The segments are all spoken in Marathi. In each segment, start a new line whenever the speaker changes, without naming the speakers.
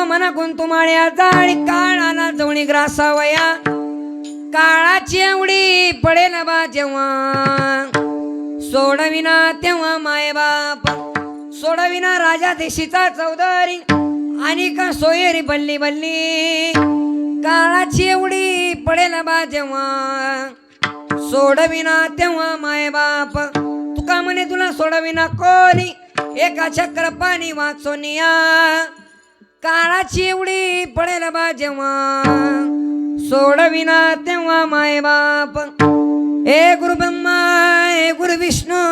मना गुंतुमाळ्या जाळी काळाला जवणी ग्रासावया काळाची एवढी पडेल बा जेव्हा सोडविना तेव्हा माय बाप सोडविना राजा देशीचा चौधरी आणि का सोयरी बल्ली बल्ली काळाची एवढी पडेल बा जेव्हा सोडविना तेव्हा माय बाप तुका म्हणे तुला सोडविना कोणी एका चक्र पाणी वाचोनिया काळाची एवढी पडेल बा जेव्हा सोडविना तेव्हा माय बाप हे गुरु ब्रह्मा हे गुरु विष्णू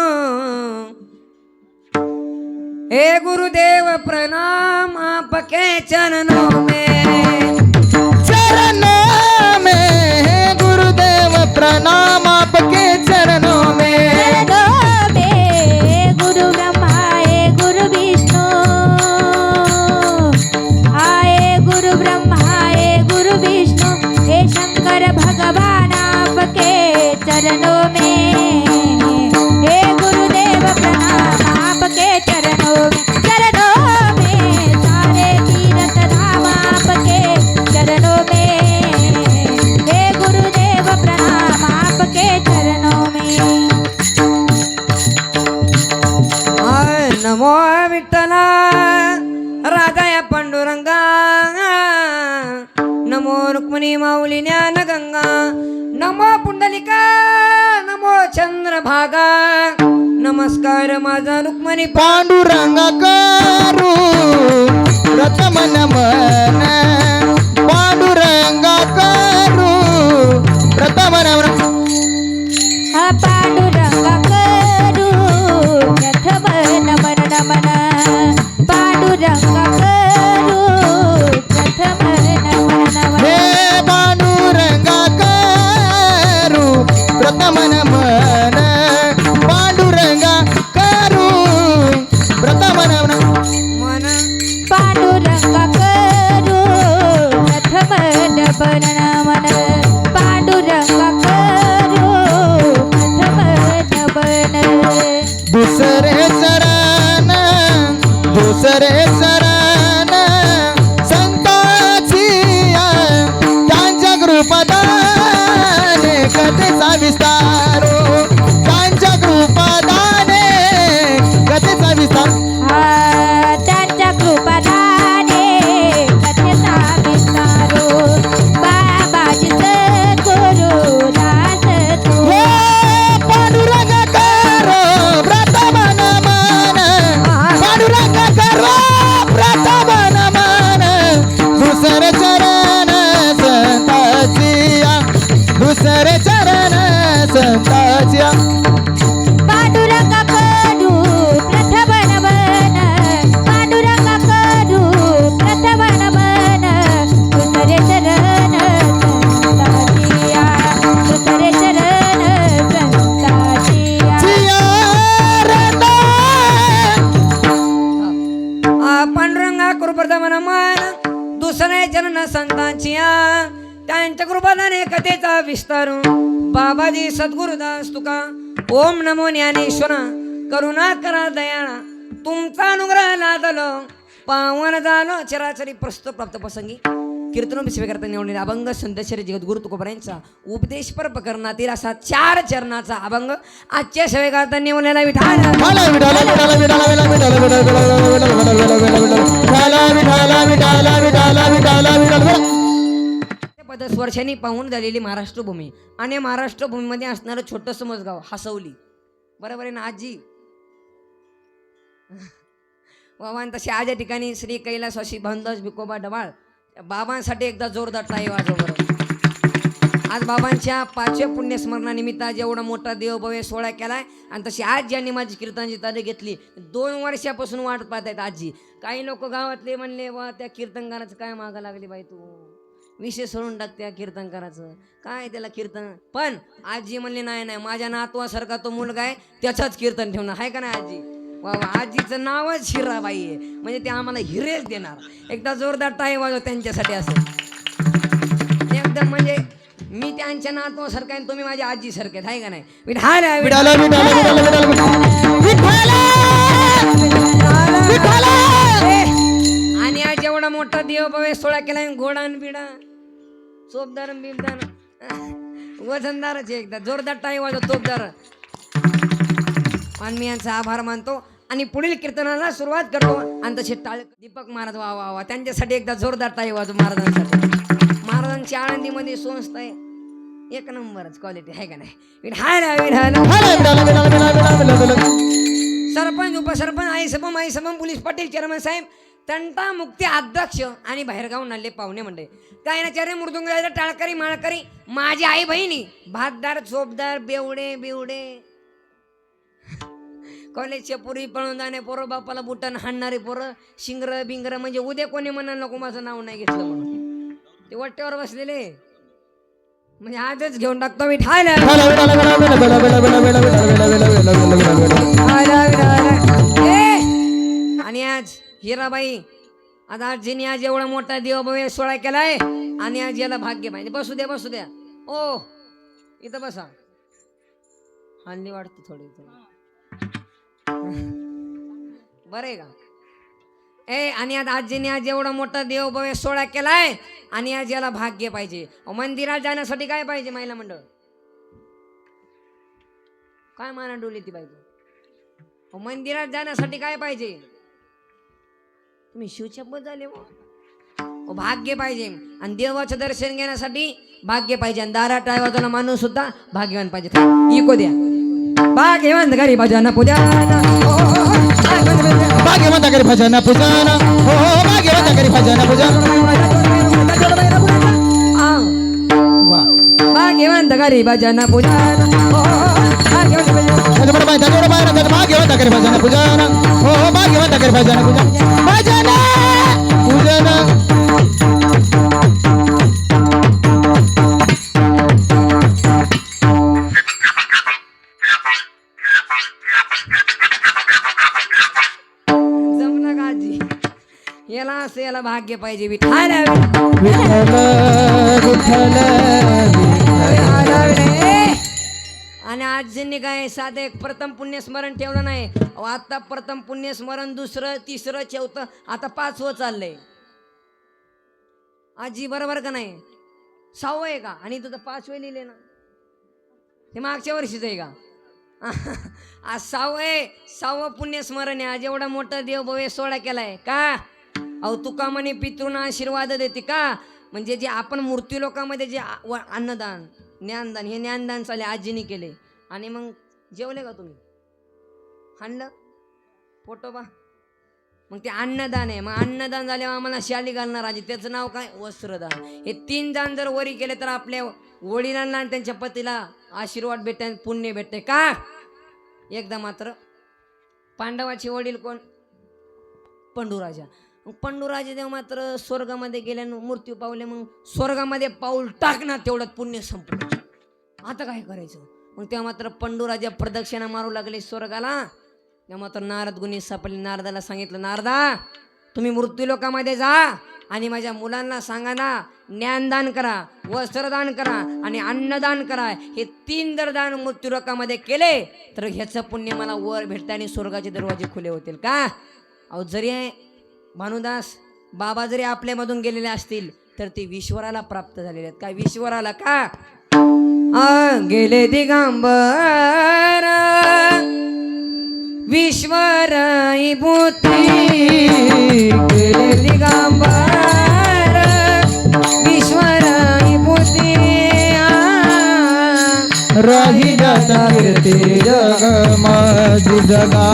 हे गुरुदेव प्रणाम आपके चरणों में
हे गुरुदेव प्रणाम आपके चरणों में
गुरु ब्रह्मा हे गुरु विष्णु आए गुरु ब्रह्मा हे गुरु विष्णु हे शंकर भगवान आपके चरणों में हे गुरुदेव प्रणाम आपके चरणों में सारे तीर्थ धाम आपके चरणों में हे गुरुदेव प्रणाम आपके चरणों में
नमो विठ्ठला राधाया पांडुरंगा नमो रुक्मिणी माऊली ज्ञान गंगा नमो पुंडलिका नमो चंद्रभागा नमस्कार माझा रुक्मिणी
पांडुरंगा करू प्रथम नमन पांडुरंगा करू प्रथम नमन
पांडुरंगा करू प्रथम नमन नमन पांडुरंगा करू प्रथम नमन नमन
हे पांडुरंगा करू प्रथम नमन पांडुरंगा करू प्रथम नमन
मन
पांडुरंगा करू प्रथम नमन नमन पांडुरंगा करू प्रथम नमन
दुसरे शरण संताची त्यांच्या कृपदाने कथेचा विस्तारो त्यांच्या कृपदाने कथेचा विस्तार
त्यांच्या कृपादाने कथेचा विस्तारो बाबाजी सद्गुरु दास तू
हे पांडुरंग करो प्रथम नमन पांडुरंग करो प्रथम नमन दुसरे चरण संताचिया दुसरे चरण संताचिया
पांडुरंगा करू प्रथम नमन पांडुरंगा करू प्रथम नमन दुसरे चरण संताचिया दुसरे चरण संताचिया
पांडुरंगा कृपप्रथम नमन दुसरे चरण संतांची त्यांच्या कृपादाने कथेचा विस्तार बाबाजी सद्गुरुदास तुका ओम नमो ज्ञानेश्वरा करुणा करा दयाळा तुमचा अनुग्रह लादलो पावन झालो चराचरी प्रस्तुत प्राप्त प्रसंगी कीर्तन सेवेकरता निवडलेला अभंग संतश्री जगद्गुरु तुकोबारायांचा उपदेश पर प्रकरणातील असा 4 चरणाचा अभंग आजच्या सेवेकरता निवडलेला पदस्वर्षांनी पाहून झालेली महाराष्ट्र भूमी आणि महाराष्ट्र भूमीमध्ये असणारं छोटंसं मजगाव हसवली बरोबर आहे ना आजी बाबा तशी आज या ठिकाणी श्री कैलासवासी भानदास भिकोबा डबाळ बाबांसाठी एकदा जोरदार टाळी वाजव बरं आज बाबांच्या 5व्या पुण्यस्मरणानिमित्त आज एवढा मोठा देवभव्य सोहळा केलाय आणि तशी आज ज्यांनी माझी कीर्तनाची तारीख घेतली 2 वर्षापासून वाट पाहत आहेत आजी काही लोक गावातले म्हणले वा त्या कीर्तनकाराचं काय मागा लागली बाई तू विषय सोडून टाक त्या कीर्तनकाराचं काय त्याला कीर्तन पण आजी म्हणले नाही माझ्या नातवासारखा तो मुलगा आहे त्याचंच कीर्तन ठेवणार आहे का नाही आजी वा आजीचं नावच हिराबाई आहे म्हणजे ते आम्हाला हिरेच देणार एकदा जोरदार टाळी वाजव त्यांच्यासाठी असं एकदम म्हणजे मी त्यांच्या नातवासारखा आहे तुम्ही माझ्या आजीसारखे आहे का नाही आणि आज एवढा मोठा देव भव्य सोळा केलाय घोडान बिडा चोपदार बिबदार वजनदारच आहे एकदा जोरदार टाळी वाजव तोपदार आणि मी यांचा आभार मानतो आणि पुढील कीर्तनाला सुरुवात करतो आणि तसे दीपक महाराज वा वा वा त्यांच्यासाठी एकदा जोरदार टाळी वाजव महाराजांसाठी महाराजांची आळंदीमध्ये संस्था आहे एक नंबरच क्वालिटी आहे का नाही विठाल सरपंच उपसरपंच आई सबम पोलीस पाटील चेअरमन साहेब तंटा मुक्ती अध्यक्ष आणि बाहेरगाव नाले पाहुणे मंडळी गायनाचार्य मृदुंग टाळकरी माळकरी माझी आई बहिणी भातदार चोपदार बेवडे बिवडे कॉलेजच्या पुरी पळून जाणे पोरं बापाला बुटन हाणणारे पोरं शिंगर बिंगर म्हणजे उद्या कोणी म्हणाल नको माझं नाव नाही घेतलं म्हणून ते वाट्यावर बसलेले म्हणजे आजच घेऊन टाकतो मी ठायला आणि आज हिराबाई आता आजीने आज एवढा मोठा देवभव्य सोहळा केलाय आणि आज याला भाग्य पाहिजे बसू द्या ओ इथं बसा हल्ली वाटते थोडी बरे का आणि आज आजीने आज एवढा मोठा देवभव्य सोहळा केलाय आणि आज याला भाग्य पाहिजे मंदिरात जाण्यासाठी काय पाहिजे महिला मंडळ काय माना डोली ती पाहिजे मंदिरात जाण्यासाठी काय पाहिजे तुम्ही शिवचप्पल झाले भाग्य पाहिजे आणि देवाचं दर्शन घेण्यासाठी भाग्य पाहिजे आणि दारा टाळवाजाला माणूस सुद्धा भाग्यवान पाहिजे इको द्या भाग्यवान घरी भजन पूजा
भाग्यवंत करी भजन पूजन हो भाग्यवंत करी भजन पूजन
भाग्यवंत घरी भजन पूजा
भाग्यवंत करी भजन पूजन हो भाग्यवंत करी भजन पूजन भजन पूजन
याला भाग्य पाहिजे विठ्ठल आणि आजींनी काय साधं एक प्रथम पुण्यस्मरण ठेवलं नाही आता प्रथम पुण्यस्मरण दुसरं तिसरं चौथं आता 5वं चाललंय आजी बरोबर का नाही 6वं आहे का आणि तुझं 5वं लिहिले ना हे मागच्या वर्षीच आहे का आज 6वं पुण्यस्मरण आहे आज एवढा मोठा देवभव्य सोहळा केलाय का अहो तुका म्हणे पितृंना आशीर्वाद देते का म्हणजे जे आपण मूर्ती लोकांमध्ये जे अन्नदान ज्ञानदान हे ज्ञानदान चाले आजीने केले आणि मग जेवले का तुम्ही हाणलं फोटो बा मग ते अन्नदान आहे मग अन्नदान झाल्यावर आम्हाला शाली घालणार आजी त्याचं नाव काय वस्त्रदान हे 3 दान जर वरी केले तर आपल्या वडिलांना आणि त्यांच्या पतीला आशीर्वाद भेटते पुण्य भेटते का एकदा मात्र पांडवाचे वडील कोण पंडूराजा मग पंडूराजे देव मात्र स्वर्गामध्ये गेल्यानं मृत्यू पावले मग स्वर्गामध्ये पाऊल टाकणार तेवढं पुण्य संपलं आता काय करायचं मग तेव्हा मात्र पंडूराजा प्रदक्षिणा मारू लागले स्वर्गाला तेव्हा मात्र नारद गुणी सापडले नारदाला सांगितलं नारदा तुम्ही मृत्यू लोकांमध्ये जा आणि माझ्या मुलांना सांगा ना ज्ञानदान करा वस्त्रदान करा आणि अन्नदान करा हे 3 जर दान मृत्यू लोकांमध्ये केले तर ह्याचं पुण्य मला वर भेटतं आणि स्वर्गाचे दरवाजे खुले होतील का अहो जरी भानुदास बाबा जरी आपल्यामधून गेलेले असतील तर ते विश्वराला प्राप्त झालेले आहेत काय विश्वराला का गेले दिगंबर विश्वराई भूती गेले दिगंबर विश्वराई भूती
राहिल्या कीर्ती जग माझी जगा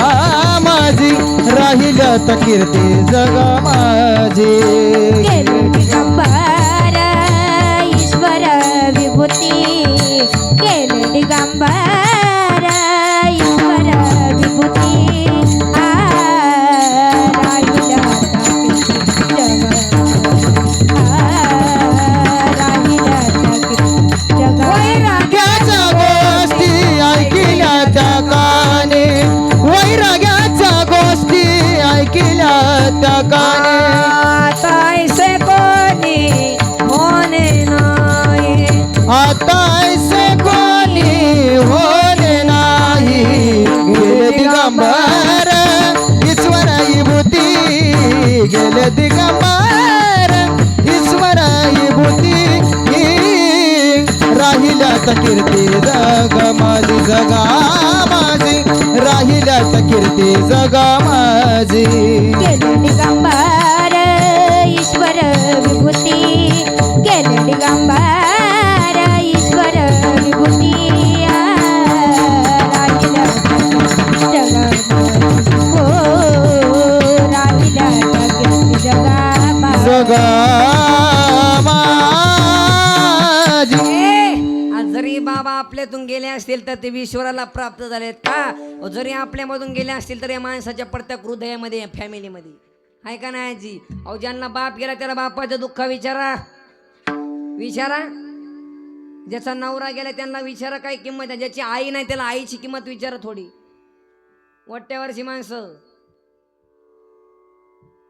माझी राहिल्या कीर्ती जग माझी
गेले दिगंबर ईश्वर विभूती गेले दिगंबर ईश्वर विभूती राहिल्या
वैराग्याच्या गोष्टी ऐकल्या त्या काने वैराग्याच्या गोष्टी ऐकल्या त्या काने राहिल्यात कीर्ती जगा माझी राहिल्यात कीर्ती जगा माझी
केलं दिगंबर ईश्वर विभूती केलं दिगंबर ईश्वर विभूती राहिलं जगा हो राहिलं जगा
जगा माझी
आज जरी बाबा आपल्यातून गेले असतील तर ते ईश्वराला प्राप्त झालेत का? जरी आपल्यामधून गेले असतील तर या माणसाच्या प्रत्येक हृदयामध्ये फॅमिलीमध्ये आहे का नाही आजी? अहो ज्यांना बाप गेला त्याला बापाचं दुःख विचारा विचारा. ज्याचा नवरा गेला त्यांना विचारा काय किंमत आहे. ज्याची आई नाही त्याला आईची किंमत विचारा थोडी. वट्ट्यावरची माणसं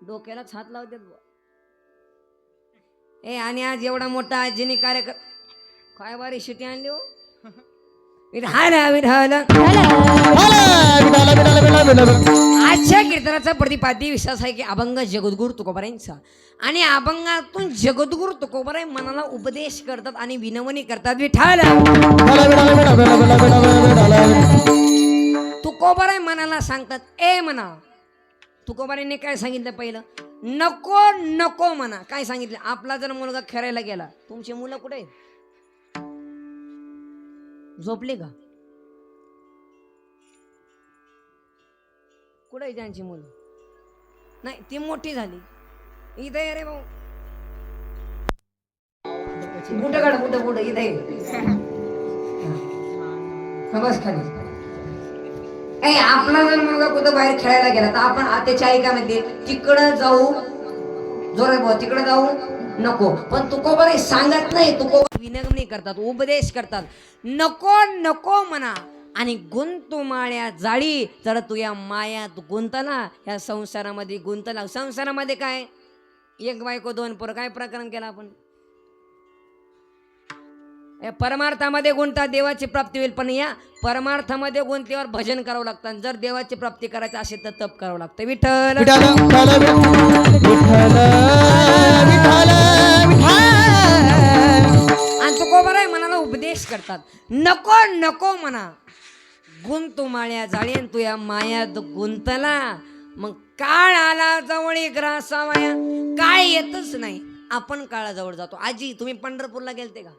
डोक्यालाच हात लावतात बुवा. आणि आज एवढा मोठा आजीने कार्यक्रम काय बारी शिटी आणली हो. विठाल विठाल आजच्या कीर्तनाचा प्रतिपाद्य विश्वास आहे की अभंग जगद्गुरु तुकोबारायांचा आणि अभंगातून जगद्गुरु तुकोबाराय मनाला उपदेश करतात आणि विनवणी करतात. विठाल तुकोबाराय मनाला सांगतात ए म्हणा. तुकोबारायांनी काय सांगितलं पहिलं? नको नको म्हणा. काय सांगितलं? आपला जर मुलगा खेळायला गेला, तुमची मुलं कुठे आहेत? झोपली का? कुठे आहे त्यांची मुलं? नाही ती मोठी झाली. इथे ये रे भाऊ. कुठं काढ कुठं कुठं इथे बस खाली. आपला जर मुलगा कुठं बाहेर खेळायला गेला तर आपण आत्याच्या आई काय म्हणते? तिकडं जाऊ जोरात भाऊ तिकडं जाऊ नको. पण तुकोबाराय सांगत नाही. तुकोबाराय विनवणी करतात, उपदेश करतात. नको नको म्हणा आणि गुंतुमाळ्या जाळी जर तू या मायात गुंतला, या संसारामध्ये गुंतला. संसारामध्ये काय एक बायको दोन पोरं काय प्रकरण केला आपण? या परमार्थामध्ये गुंता देवाची प्राप्ती होईल. पण या परमार्थामध्ये गुंतल्यावर भजन करावं लागतं. जर देवाची प्राप्ती करायची असेल तर तप करावं लागतं. विठ्ठल आणि तुकोबाराय मनाला उपदेश करतात. नको नको म्हणा गुंतू माळ्या जाळीन तू या मायात गुंतला. मग काळ आला जवळी ग्रासावया. काळ येतच नाही, आपण काळाजवळ जातो. आजी तुम्ही पंढरपूरला गेलते का?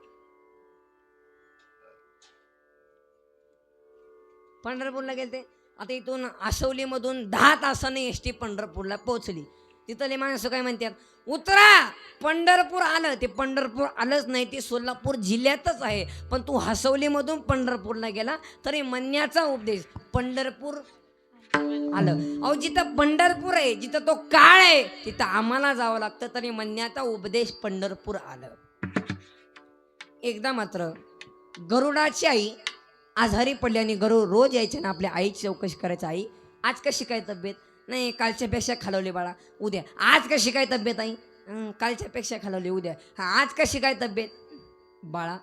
पंढरपूरला गेलते. आता इथून आसवलीमधून 10 तासाने एसटी पंढरपूरला पोहोचली. तिथले माणसं काय म्हणतात? उतरा पंढरपूर आलं. ते पंढरपूर आलंच नाही, ते सोलापूर जिल्ह्यातच आहे. पण तू हसवलीमधून पंढरपूरला गेला तरी म्हणण्याचा उपदेश पंढरपूर आलं. अहो जिथं पंढरपूर आहे, जिथं तो काळ आहे, तिथं आम्हाला जावं लागतं तरी म्हणण्याचा उपदेश पंढरपूर आलं. एकदा मात्र गरुडाची आई आजारी पडली आणि गरुड रोज यायचे ना आपल्या आईची चौकशी करायची. आई आज कशी काय तब्येत? नाही कालच्यापेक्षा खालवली बाळा. उद्या आज कशी काय तब्येत आई? कालच्यापेक्षा खालवली. उद्या आज कशी काय तब्येत बाळा?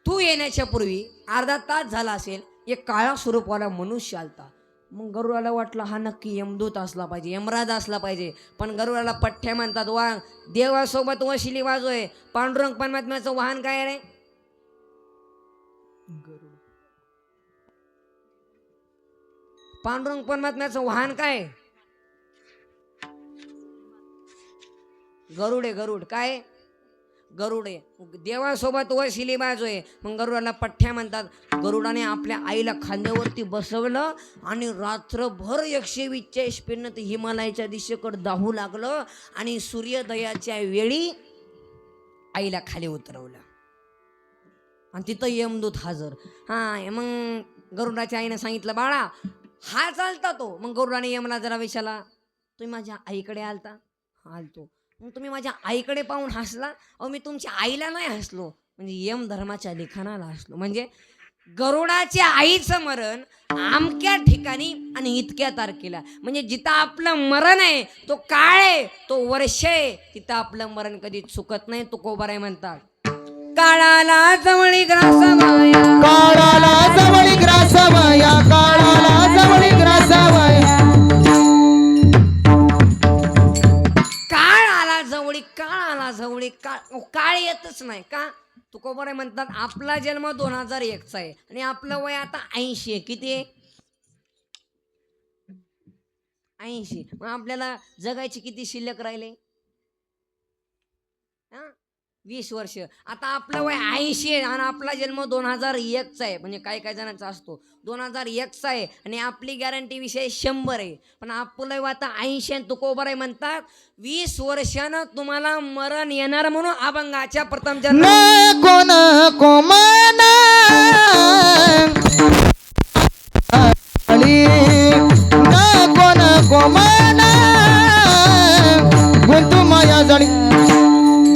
तू येण्याच्या पूर्वी अर्धा तास झाला असेल एक काळा स्वरूपवाला मनुष्य आलता. मग गरुडाला वाटलं हा नक्की यमदूत असला पाहिजे, यमराज असला पाहिजे. पण गरुडाला पठ्ठ्या म्हणतात. वा देवासोबत वशिली वाजोय. पांडुरंग परमात्म्याचं वाहन काय रे? पांडुरंग परमात्म्याचं वाहन काय? गरुड आहे. गरुड काय? गरुड आहे. देवासोबत वशिली बाजोय. मग गरुडाला पठ्ठ्या म्हणतात. गरुडाने आपल्या आईला खांद्यावरती बसवलं आणि रात्रभर 120 स्पीडनं ते हिमालयाच्या दिशेकडे धावू लागलं आणि सूर्योदयाच्या वेळी आईला खाली उतरवलं आणि तिथं यमदूत हजर. मग गरुडाच्या आईने सांगितलं बाळा हा चालता तो. मग गरुडाने यमला जरा विचारला तुम्ही माझ्या आईकडे आलता? आलतो. मग तुम्ही माझ्या आईकडे पाहून हसला? अहो मी तुमच्या आईला नाही हसलो, म्हणजे यम धर्माच्या लिखाणाला हसलो. म्हणजे गरुडाच्या आईचं मरण आमक्या ठिकाणी आणि इतक्या तारखेला. म्हणजे जिथं आपलं मरण आहे तो काळ आहे, तो वर्ष आहे, तिथं आपलं मरण कधी चुकत नाही. तुकोबाराय म्हणतात काळाला जवळी ग्रासावया.
काळाला जवळी ग्रासावया. काळाला जवळी ग्रासावया.
काळ आला जवळी. काळ आला जवळी. काळ येतच नाही का? तुकोबरे म्हणतात आपला जन्म 2001चा आहे आणि आपलं वय आता 80 आहे. किती आहे? 80. मग आपल्याला जगायची किती शिल्लक राहिले? 20 वर्ष. आता आपलं वय 80 आहे आणि आपला जन्म 2001चा आहे. म्हणजे काही काही जणांचा असतो 2001चा आहे आणि आपली गॅरंटी विषय 100 आहे. पण आपलं वय आता 80 आणि तुकोबरे म्हणतात 20 वर्षानं तुम्हाला मरण येणार म्हणून अभंगाच्या प्रथम जन्म
कोण कोमना कोण कोमना गुंतू माया जाळी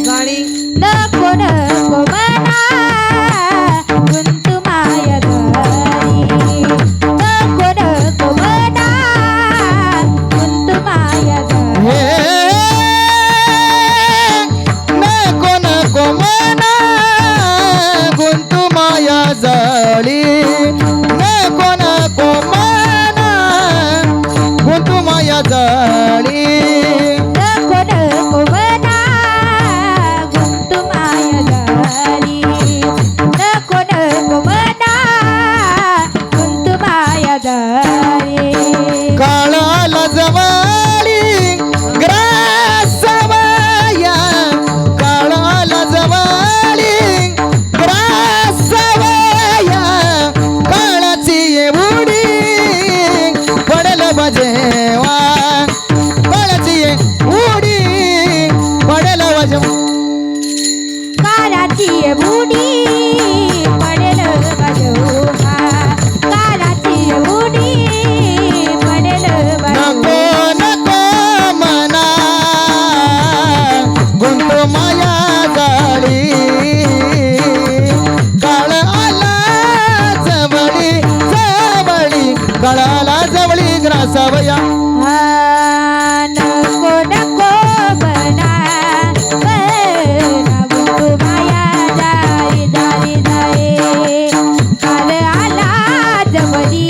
गाडी
नको नको मना गुंतू माया जाळी नको नको मना गुंतू माया जाळी
हे कोण कोमना गुंतू माया जाळी कोण कोमना गुंतू माया जाळी
नको नको मना गुंतू माया जाळी नको नको मना गुंतू माया जाळी
काळाला जवाळी ग्रासवया काळाला जवाळी ग्रासवया काळाची एवढी पडल बजेवा काळाची उडी पडल बजेवा
कालाची बुडी पडेल बाजूहा कालाची बुडी पडेल
नको नको मना गुंतू माया जाळी काळ आला जवळी जवळी काळाला जवळी ग्रासावया
नको नको बना गुंतू माया जाई जाई जाई काल आला जवळी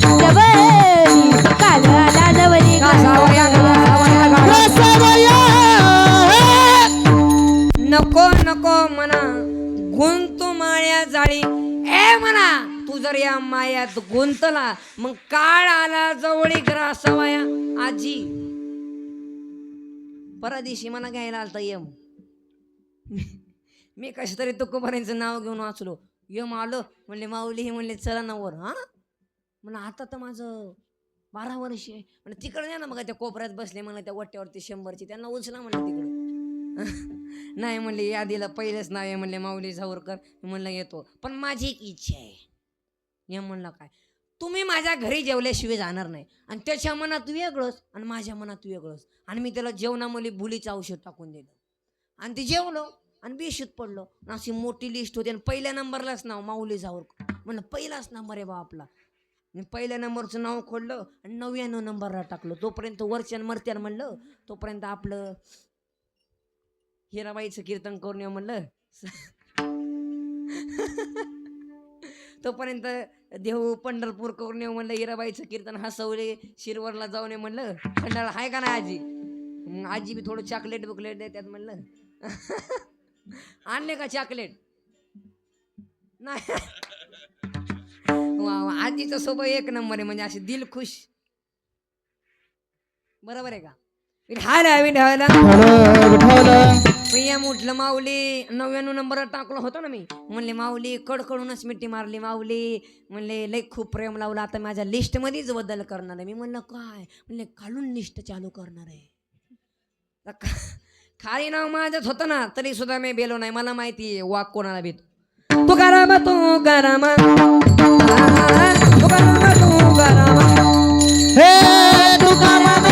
जवळी काल आला जवळी
ग्रासावया, ग्रासावया,
ग्रासावया
नको नको म्हणा गुंतू माया जाळी ए म्हणा तू जर या मायात गुंतला मग काळ आला जवळी ग्रासावया. आजी परदिशी मला घ्यायला आलता यम. मी कशा तरी तुकोबाऱ्यांचं नाव घेऊन वाचलो. यम आलो म्हणले माऊली म्हणले चला ना वर. हा म्हणलं आता तर माझं 12 वर्ष आहे. म्हणजे तिकडे नाही ना मग त्या कोपऱ्यात बसले म्हणलं त्या वट्ट्यावरती 100ची त्यांना उचला म्हणलं तिकडं. नाही म्हणले यादीला पहिलेच नाव आहे म्हणले माऊली झाऊरकर. म्हणलं येतो पण माझी एक इच्छा आहे. हे म्हणलं काय तुम्ही माझ्या घरी जेवल्याशिवाय जाणार नाही आणि त्याच्या मनात वेगळंच आणि माझ्या मनात वेगळंच. आणि मी त्याला जेवणामध्ये बुलीचं औषध टाकून दिलं आणि ते जेवलो आणि बेशुद्ध पडलो. अशी मोठी लिस्ट होती आणि पहिल्या नंबरलाच नाव माऊली झाऊरकर. म्हणलं पहिलाच नंबर आहे बा आपला. मी पहिल्या नंबरचं नाव खोडलं आणि 99 नंबरला टाकलं. तोपर्यंत वरच्यान मरत्यान म्हणलं तोपर्यंत आपलं हिराबाईचं कीर्तन करून येऊ म्हणलं. तोपर्यंत देहू पंढरपूर करून येऊ म्हणलं. हिराबाईचं कीर्तन हसवले शिरवरला जाऊन ये म्हणलं. खंडाळा आहे का नाही आजी? मग आजी बी थोडं चॉकलेट बुकलेट दे त्यात म्हणलं. आणले का चॉकलेट? नाही. वा वा आजीचा स्वभाव एक नंबर आहे. म्हणजे असे दिल खुश. बरोबर आहे का? विठाला विठाला प्रिया म्हटलं माऊली 99 नंबर टाकलं होतं ना मी. म्हणले माऊली कडकडूनच मिठी मारली माऊली. म्हणले लय खूप प्रेम लावलं आता माझ्या लिस्टमध्येच बदल करणार आहे. मी म्हणलं काय? म्हणले खालून लिस्ट चालू करणार आहे. खाली नाव माझंच होतं ना तरी सुद्धा मी बेलो नाही. मला माहिती आहे वाक कोणाला भेटतो. तुकाराम तुकाराम तुकाराम तुकाराम
हे तुकाराम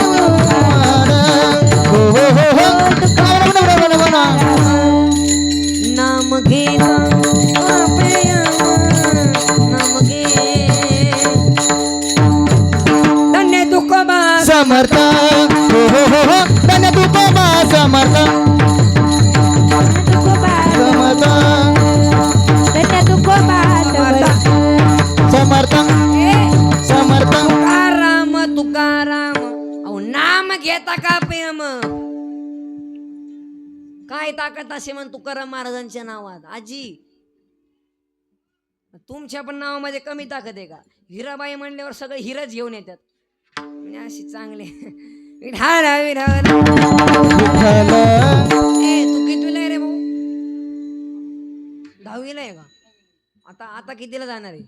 नाम घेता नाम घे धन्य तुकोबा
समर्थ धन्य तुकोबा समर्थ समर्थ समर्थ समर्थ
तुकाराम तुकाराम. काय ताकद असे म्हण तुकाराम महाराजांच्या नावात आजी तुमच्या पण नावामध्ये कमी ताकद आहे का हिराबाई म्हणल्यावर सगळे हिरच घेऊन येतात म्हणजे अशी चांगले विठाल विठाल
विठ्ठल
ए तू कितवीला आहे रे भाऊ 10वीला आहे का आता आता कितीला जाणार आहे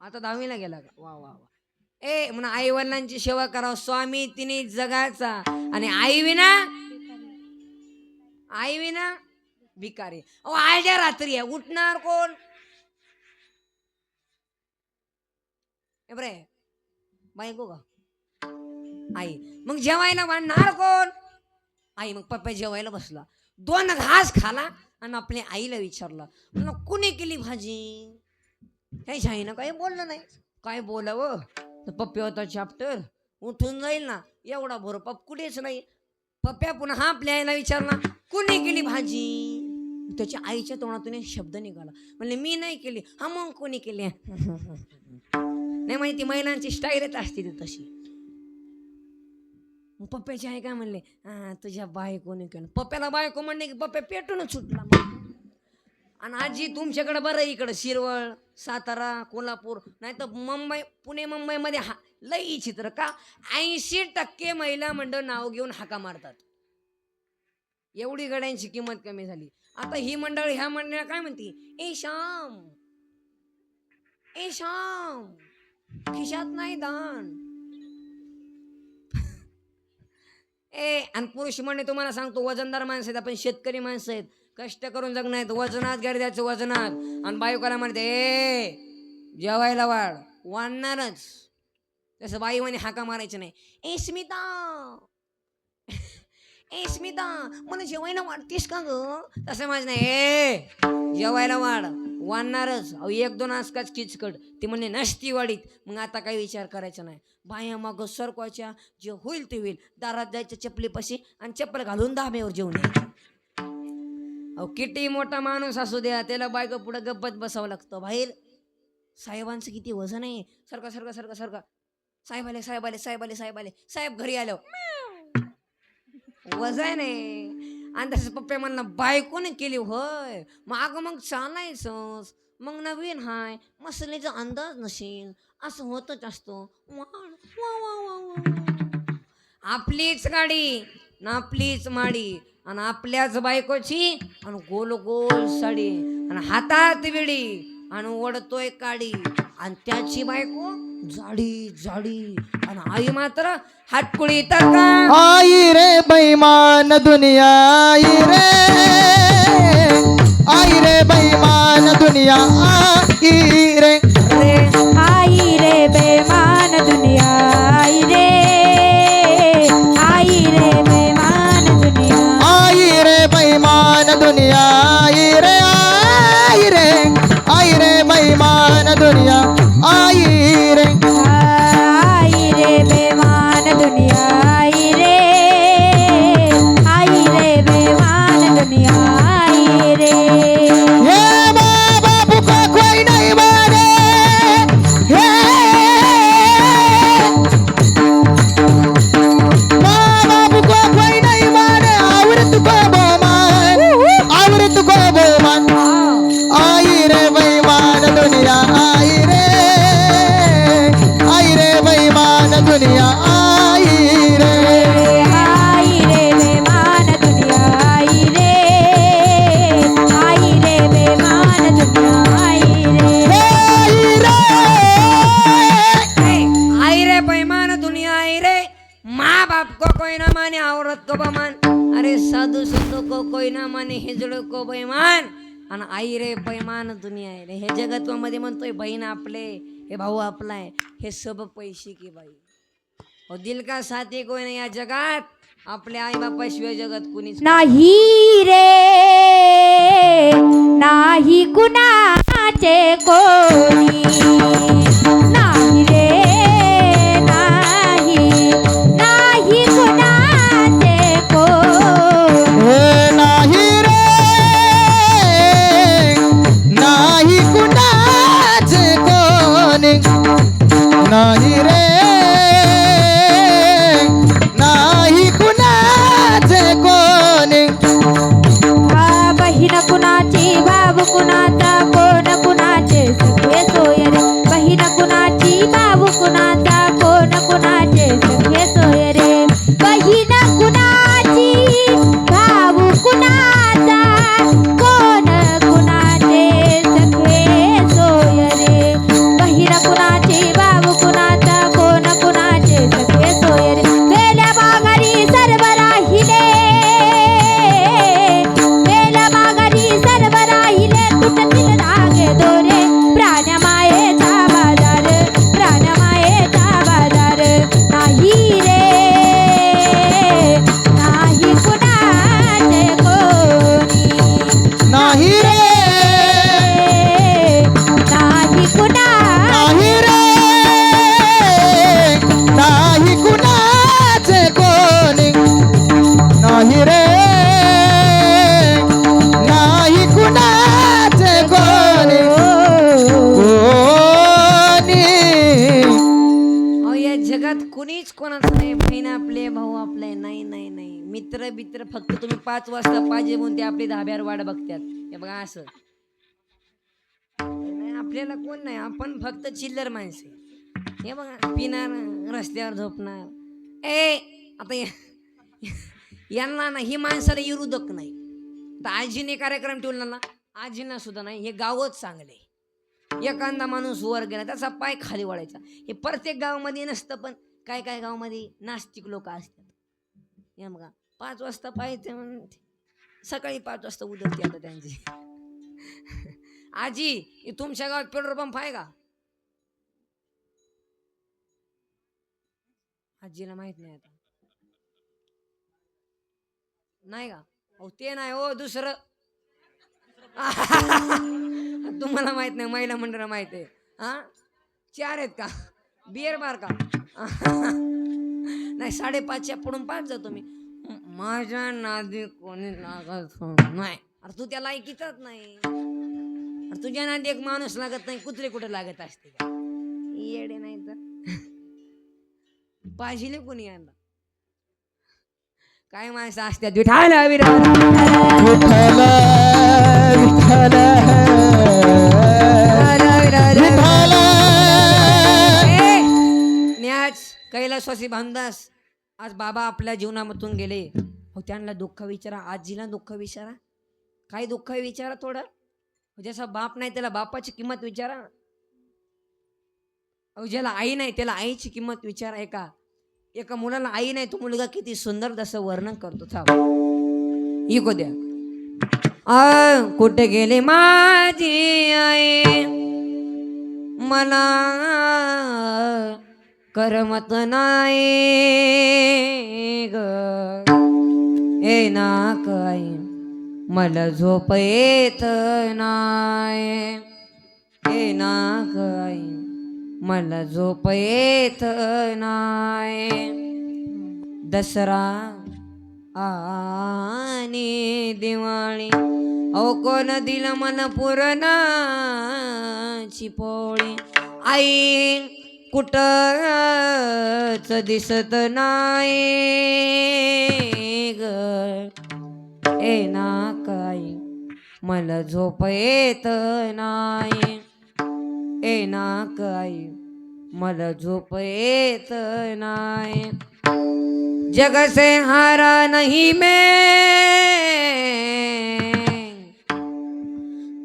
आता 10वीला गेला का वा वा वा ए म्हणा आई वडिलांची सेवा करावं स्वामी तिने जगाचा आणि आई विना भिकारी अहो आयच्या रात्री आहे उठणार कोण बरे बायको का आई मग जेवायला वाढणार कोण आई मग पप्पा जेवायला बसला 2 घास खाला आणि आपल्या आईला विचारलं म्हणलं कुणी केली भाजी त्याच्या आईनं काही बोललं नाही काय बोलावं तर पप्पे होता चॅप्टर उठून जाईल ना एवढा भर पप कुठेच नाही पप्प्या पुन्हा आपल्या आईला विचारला कुणी केली भाजी त्याच्या आईच्या तोंडातून एक शब्द निघाला म्हणले मी नाही केली हा मग कोणी केली नाही माहिती महिलांची स्टाईलच असते ती तशी मग पप्प्याची आई काय म्हणले तुझ्या बायकोने केलं पप्प्याला बायको म्हणले की पप्प्या पेटूनच सुटला आणि आजी तुमच्याकडे बरं इकडं शिरवळ सातारा कोल्हापूर नाही तर मुंबई पुणे मुंबईमध्ये लई चित्र का 80% महिला मंडळ नाव घेऊन हाका मारतात एवढी गड्यांची किंमत कमी झाली आता ही मंडळ ह्या मंडळा काय म्हणते ए श्याम खिशात नाही दान आणि पुरुष म्हणजे तुम्हाला सांगतो वजनदार माणसं आहेत आपण शेतकरी माणसं आहेत कष्ट करून जगणं आहेत वजनात गरजाचं वजनात आणि बायकोला म्हणते ए जेवायला वाढणारच तसं बाई म्हणे हाका मारायचं नाही ए स्मिता मला जेवायला वाढतीस का ग तसं माझं नाही ए जेवायला वाढणारच अहो 1-2 आसकाच किचकट ती म्हणे नसती वाढीत मग आता काही विचार करायचा नाही बाया मागं सरकवायच्या जे होईल ते होईल दारात जायचं चपलीपाशी आणि चप्पल घालून दाब्यावर जेवून यायचं अहो किती मोठा माणूस असू द्या त्याला बायको पुढं गप्पत बसावं लागतं बाहेर साहेबांचं किती वजन आहे सरका साहेब आले साहेब घरी आलो वजन आहे आणि तसं पप्पा म्हणला बायकोने केली होय मग चालायचं मग नवीन हाय मसाल्याचा अंदाज नसेल असं होतच असतो आपलीच गाडी ना आपलीच माडी आणि आपल्याच बायकोची आणि गोल गोल साडी आणि हातात विडी आणि ओढतोय काडी आणि त्याची बायको जाडी आणि आई मात्र हातकुळी तर का
आई रे बैमान दुनिया आई रे बैमान दुनिया आई रे
आई रे बेमान दुनिया आई रे बेमान दुनिया
आई रे बैमान दुनिया आई रे बैमान दुनिया आई रे
बेमान दुनिया आई रे बेमान दुनिया आई रे
हे बाबा बुका कोई नहीं माने हे बाबा बुका कोई नहीं माने आवृत को बोमान आई रे बैमान दुनिया आई रे बैमान दुनिया आई रे
बेमान दुनिया आई रे बेमान दुनिया
आई रे बेईमान दुनिया आई रे माँ बाप को कोई ना माने औरत को बेमान अरे साधु संतों को कोई ना माने हिजड़ों को बेईमान आणि आई रे बेईमान दुनिया आहे रे हे जगत्वामध्ये म्हणतोय बहीण आपले हे भाऊ आपला आहे हे सब पैसे की बाई हो दिल का साथी कोई नाही या जगात आपल्या आई बापाशिवाय जगात कुणीच
नाही रे नाही कुणाचे कोणी नाही रे नाही कुणाचे कोणी
नाही रे नाही कुणाचे कोणी नाही रे नाही कुणाचे कोणी
मित्र बित्र फक्त तुम्ही 5 वाजता पाहिजे म्हणून ते आपली धाब्यावर वाट बघतात. हे बघा असं नाही, आपल्याला कोण नाही, आपण फक्त चिल्लर माणसे. हे बघा पिणार, रस्त्यावर झोपणार. आता यांना ना ही माणसाला विरोधक नाही. तर आजीने कार्यक्रम ठेवला ना, आजींना सुद्धा नाही, हे गावच चांगले. एखादा माणूस वर गेला त्याचा पाय खाली वळायचा. हे प्रत्येक गावामध्ये नसतं, पण काय काय गावामध्ये नास्तिक लोक असतात. हे बघा 5 वाजता पाहायचं म्हणून सकाळी 5 वाजता उदरते आता त्यांची. आजी तुमच्या गावात पेट्रोल पंप आहे का? आजीला माहित नाही आता. नाही का? अहो ते नाही हो, दुसरं. तुम्हाला माहित नाही, महिला मंडळ माहित आहे. हा 4 आहेत का? बिअर बार का? नाही 5:30च्या पुढून 5 जातो मी. माझ्या नादी कोणी लागत नाही. अरे तू त्या लायकीचाच नाही. अरे तुझ्या नादी एक माणूस लागत नाही, कुत्रे कुठे लागत असते का? येडे नाही तर पाहिजे कोणी यांना. काय माणसं असतात विठाल
विठ्ठल विठ्ठल विठ्ठल.
कैलासवासी भामदास आज बाबा आपल्या जीवनामधून गेले. हो त्यांना दुःख विचारा, आजीला दुःख विचारा. काय दुःख आहे विचारा थोडं. ज्याचा बाप नाही त्याला बापाची किंमत विचारा. अहो ज्याला आई नाही त्याला आईची किंमत विचारा. एका मुलाला आई नाही तो मुलगा किती सुंदर तसं वर्णन करतो. थांब इको द्या. कुठे गेले माझी आई, मला करमत नाही ग. ए ना काय मला झोप येत नाही. ए ना काय मला झोप येत नाही. दसरा आणि दिवाळी अहो कोण दिलं मला पुरणाची पोळी. आई कुठंच दिसत नाही ग. ए ना काय मला झोप येत नाही. ए ना काय मला झोप येत नाही. जग से हारा नहीं मैं,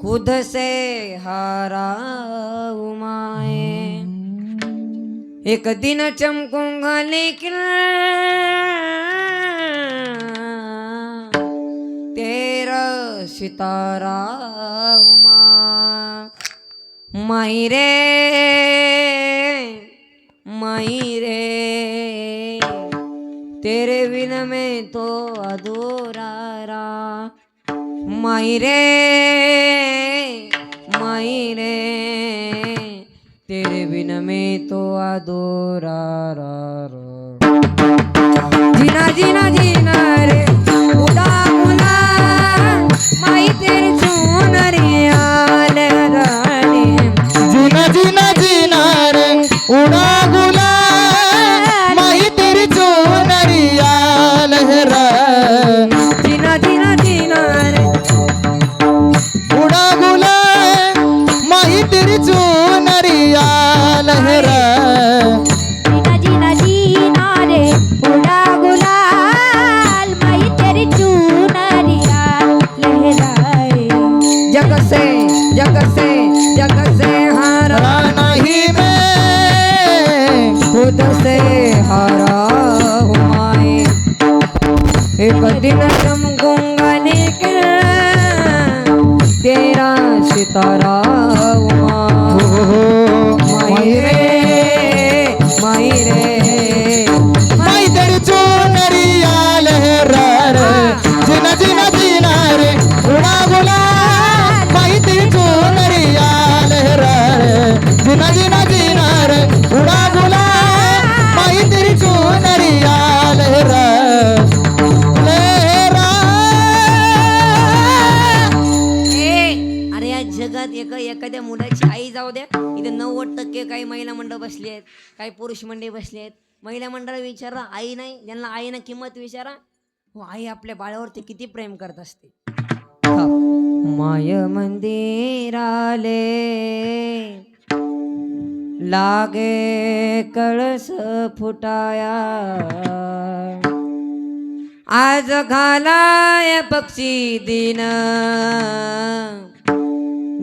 खुद से हारा हूँ मैं. एक दिन चमकूंगा लेकिन तेरा सितारा हूँ मैं. माही रे माही रे तेरे बिन में तो अधूरा रहा. माही रे तेरे बिन में तो अधूरा रहा. जीना जीना जीना रे उड़ा मुला माही तेरी चुनरिया लहरानी.
जीना जीना जीना रे उड़ा गुला माही तेरी चुनरिया लहरा.
जीना जीना जीना रे
उड़ा गुला माही तेरी चुनरिया लहरा.
जीना जीना जीना रे उड़ा गुलाल माही तेरी चुनरिया लहराए.
जग से हारा
नहीं मैं
खुद से हारा हूँ मैं. एक दिन चमकूंगा लेकिन तेरा सितारा हूँ मैं. माही रे
माही तेरी चुनरिया लहरा रे. जीना जीना जीना रे उड़ा गुला माही तेरी चुनरिया लहरा रे. जीना जीना जीना रे उड़ा गुला माही तेरी चुनरिया लहरा लहरा.
अरे या जगात एखाद्या मुलाची आई जाऊ द्या, इथे 90% काही महिला मंडळ बसली आहेत, काही पुरुष मंडळी बसली आहेत. महिला मंडळ विचारा आई नाही, ज्यांना आई ना किंमत विचारा. हो, आई आपल्या बाळावरती किती प्रेम करत असते. माय मंदिराले लागे कळस फुटाया, आज घालाय पक्षी दिन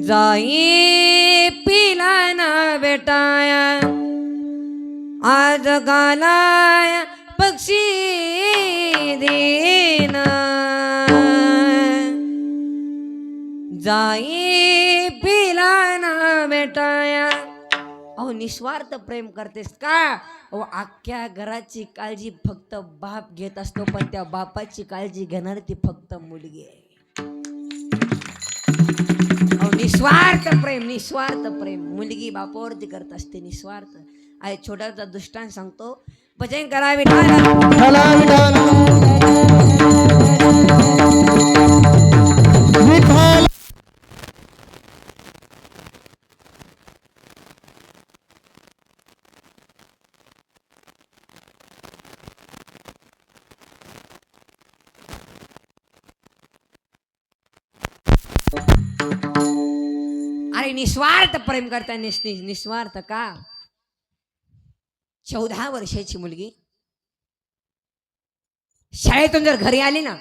जाई पिला ना बेटाया, आज घालाय पक्षी दिन जाई पिला ना बेटाया. अहो निस्वार्थ प्रेम करतेस का? अहो अख्ख्या घराची काळजी फक्त बाप घेत असतो, पण त्या बापाची काळजी घेणार ती फक्त मुलगी आहे. अहो निस्वार्थ प्रेम, निस्वार्थ प्रेम मुलगी बापावरती करत असते, निस्वार्थ. आहे छोटासा दृष्टांत सांगतो. भजन करा विठाल.
विठ्ठला विठ्ठला विठ्ठल.
अरे निस्वार्थ प्रेम करता निस्वार्थ का? 14 वर्षाची मुलगी शाळेतून जर घरी आली ना,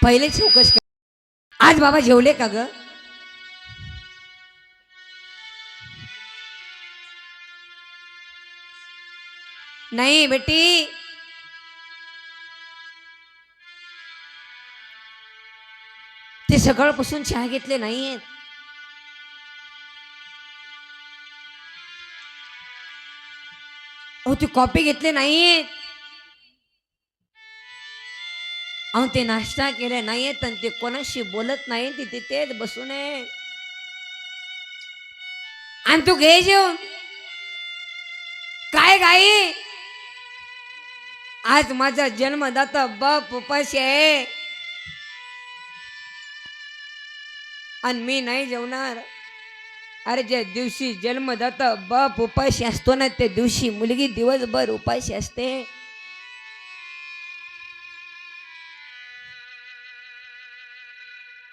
पहिले चौकस कर, आज बाबा जेवले का ग? नाही बेटी. ते सकाळपासून चहा घेतले नाहीयेत. अहो ती कॉफी घेतले नाहीयेत. अहो ते नाश्ता केले नाहीयेत आणि ते कोणाशी बोलत नाही, ती तिथेच बसून आहे. आणि तू घे जेवून. काय गाई, आज माझा जन्मदाता बाप उपाशी आहे आणि मी नाही जेवणार. अरे ज्या दिवशी जन्मदाता बाप उपाशी असतो ना, त्या दिवशी मुलगी दिवसभर उपाशी असते.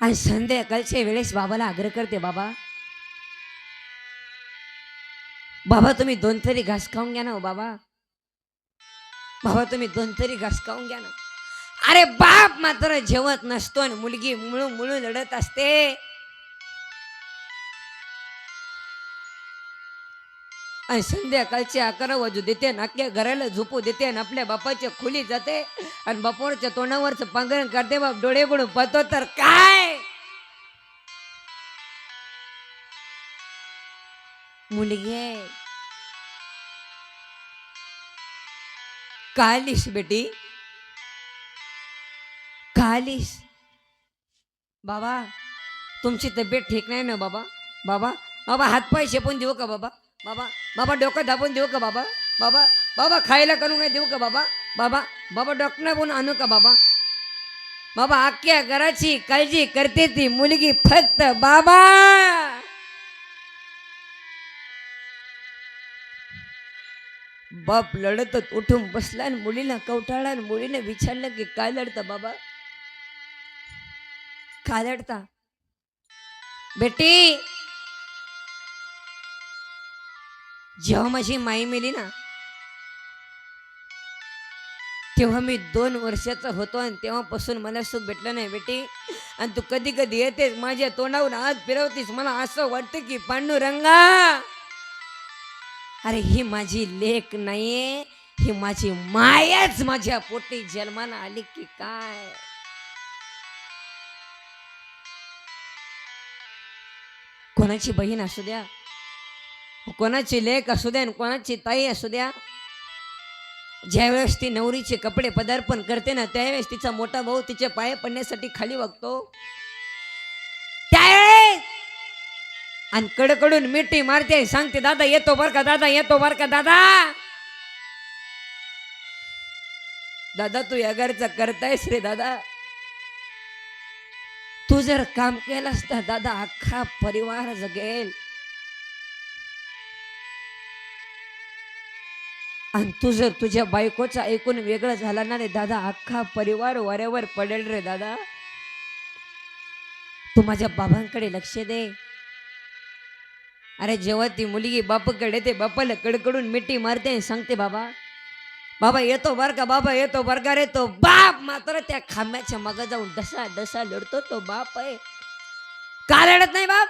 आणि संध्याकाळच्या वेळेस बाबाला आग्रह करते, बाबा बाबा तुम्ही 2 तरी घास खाऊन घ्या ना. हो बाबा, बाबा तुम्ही 2 तरी घास खाऊन घ्या ना. अरे बाप मात्र जेवत नसतो आणि मुलगी मुळू मुळू लढत असते. आणि संध्याकाळचे 11 वाजू देते आणि अख्ख्या घराला झोपू देते आणि आपल्या बापाच्या खोली जाते आणि बापावरच्या तोंडावरच पांघरण करते. बाप डोळे बुडून पाहतो तर काय मुलगी आहे. कालीस बेटी, कालीस. बाबा तुमची तब्येत ठीक नाही ना बाबा? बाबा बाबा हातपाय शेपून देऊ का बाबा? बाबा बाबा डोकं दाबून देऊ का बाबा? बाबा बाबा खायला करून काय देऊ का बाबा? बाबा बाबा डॉक्टर बोलून आणू का बाबा? बाबा अख्ख्या घराची काळजी करते ती मुलगी फक्त बाबा. बाप लढतच उठून बसला आणि मुलीला कवटाळला आणि मुलीने विचारलं की काय लढता बाबा, काय लढता? बेटी जेव्हा माझी माई मेली ना, तेव्हा मी 2 वर्षाचा होतो आणि तेव्हापासून मला सुख भेटलं नाही बेटी. आणि तू कधी कधी येतेस माझ्या तोंडावरून हात फिरवतीस, मला असं वाटतं की पांडुरंगा, अरे ही माझी लेक नाहीये, ही माझी मायाच माझ्या पोटी जन्माला आली की काय. कोणाची बहीण असू द्या, कोणाची लेक असू द्या, कोणाची ताई असू द्या, ज्यावेळेस ती नवरीचे कपडे पदार्पण करते ना, त्यावेळेस तिचा मोठा भाऊ तिचे पाय पडण्यासाठी खाली वागतो. त्यावेळेस आणि कडकडून मिठी मारते, सांगते दादा येतो बर का, दादा येतो बर का, दादा दादा तू या घरचा करतायस रे दादा. तू जर काम केलंस तर दादा अख्खा परिवार जगेल. आणि तू जर तुझ्या बायकोचं ऐकून वेगळं झाला ना रे दादा, अख्खा परिवार वाऱ्यावर पडेल रे दादा. तू माझ्या बाबांकडे लक्ष दे. अरे जेव्हा ती मुलगी बापाकडे ते बापाला कडकडून मिठी मारते आणि सांगते बाबा बाबा येतो बर का, बाबा येतो बर का रे, तो बाप मात्र त्या खांब्याच्या मागे जाऊन डसा डसा लढतो. तो बाप आहे का लढत नाही बाप?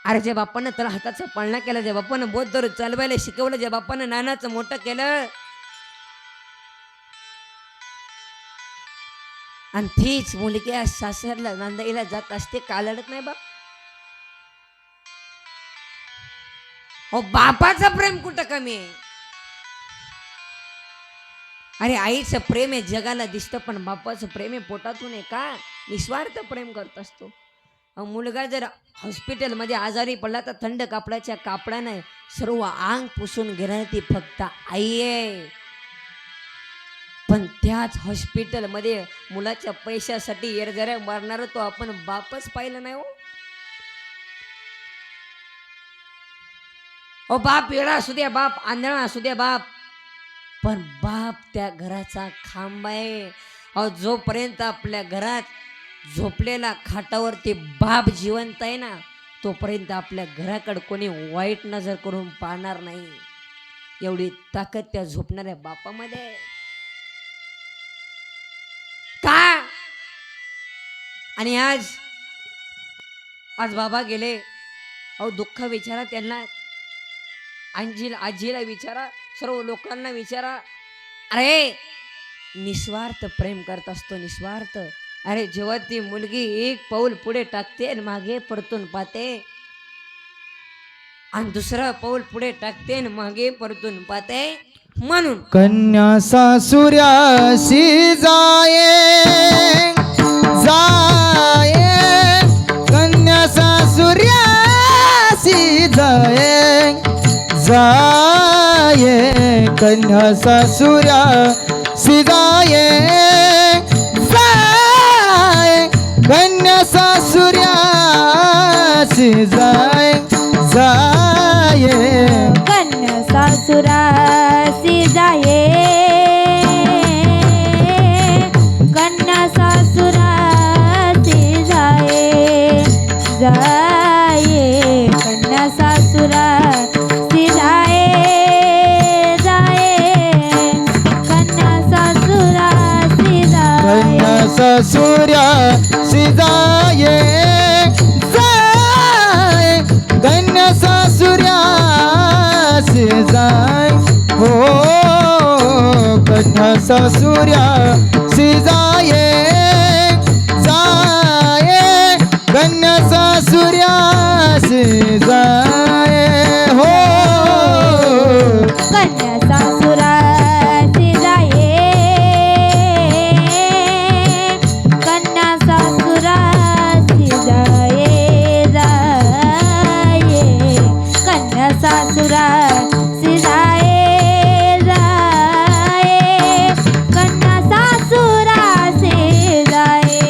अरे ज्या बापानं तर हाताचा पाळणा केला, ज्या बापानं बोध धरून चालवायला शिकवलं, ज्या बापानं नानाचं मोठं केलं, आणि तीच मुलगी आज सासरला नांदाईला जात असते, का लढत नाही बाप? हो बापाचं प्रेम कुठं कमी आहे? अरे आईचं प्रेम आहे जगाला दिसतं, पण बापाचं प्रेम आहे पोटातून आहे का? निस्वार्थ प्रेम करत असतो. मुलगा जर हॉस्पिटलमध्ये आजारी पडला तर थंड कापडाच्या कापडाने सर्व अंग पुसून घेणारी ती फक्त आई आहे. पण त्याच हॉस्पिटलमध्ये मुलाच्या पैशासाठी येरजऱ्या मारणार तो आपण बापच पाहिलं नाही. हो बाप येडा असू द्या, बाप आंधळा असू द्या बाप, पण बाप त्या घराचा खांब आहे. अहो जोपर्यंत आपल्या घरात झोपलेला खाटावरती बाप जिवंत आहे ना, तोपर्यंत आपल्या घराकडे कोणी वाईट नजर करून पाहणार नाही. एवढी ताकद त्या झोपणाऱ्या बापामध्ये आहे. का? आणि आज बाबा गेले. अहो दुःख विचारा त्यांना, आजीला विचारा, सर्व लोकांना विचारा. अरे निस्वार्थ प्रेम करत असतो, निस्वार्थ. अरे जेव्हा ती मुलगी एक पाऊल पुढे टाकते आणि मागे परतून पाहते, आणि दुसरं पाऊल पुढे टाकते आणि मागे परतून पाहते, म्हणून
कन्या सासुऱ्यासी जाये जाये, कन्या सासुऱ्यासी जाये जाये, कन्या सासुऱ्यासी जाये जाये, कन्या सासुऱ्यासी जाये जाये,
कन्या सासुरासी जाये, कन्या सासुरासी जाये जाये, कन्या सासुरासी जाये जाये, कन्या सासुरासी
कन्या
जाये,
सासुऱ्यासी जाये जाये, कन्या सासुऱ्यासी जाय हो, कन्या सासुऱ्यासी जाये जाये, कन्या सासुऱ्यासी जाये हो,
कन्या सासुरासी जाये, कन्या सासुरासी जाये जाये, कन्या सासुरासी जाये जाये, कन्या सासुरासी जाये.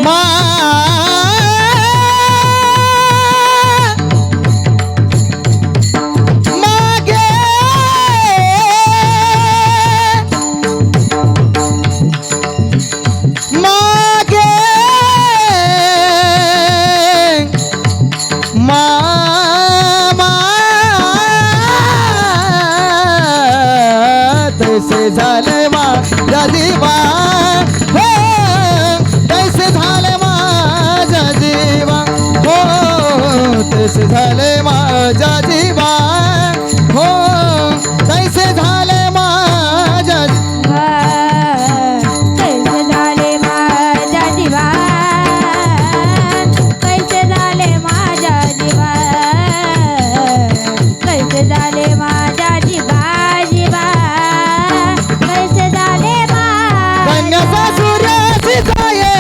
मागे मागे मामा तैसे झाले माझा जीवा हो, तैसे झाले माझा जीवा हो, तैसे झाले माझा जीवा हो, तैसे झाले माझा
कैसे झाले माझ्या जीवा, कैसे झाले माझ्या जीवा, कैसे झाले माझ्या जीवा जीवा, कैसे झाले
कन्या सासुऱ्यासी जाये,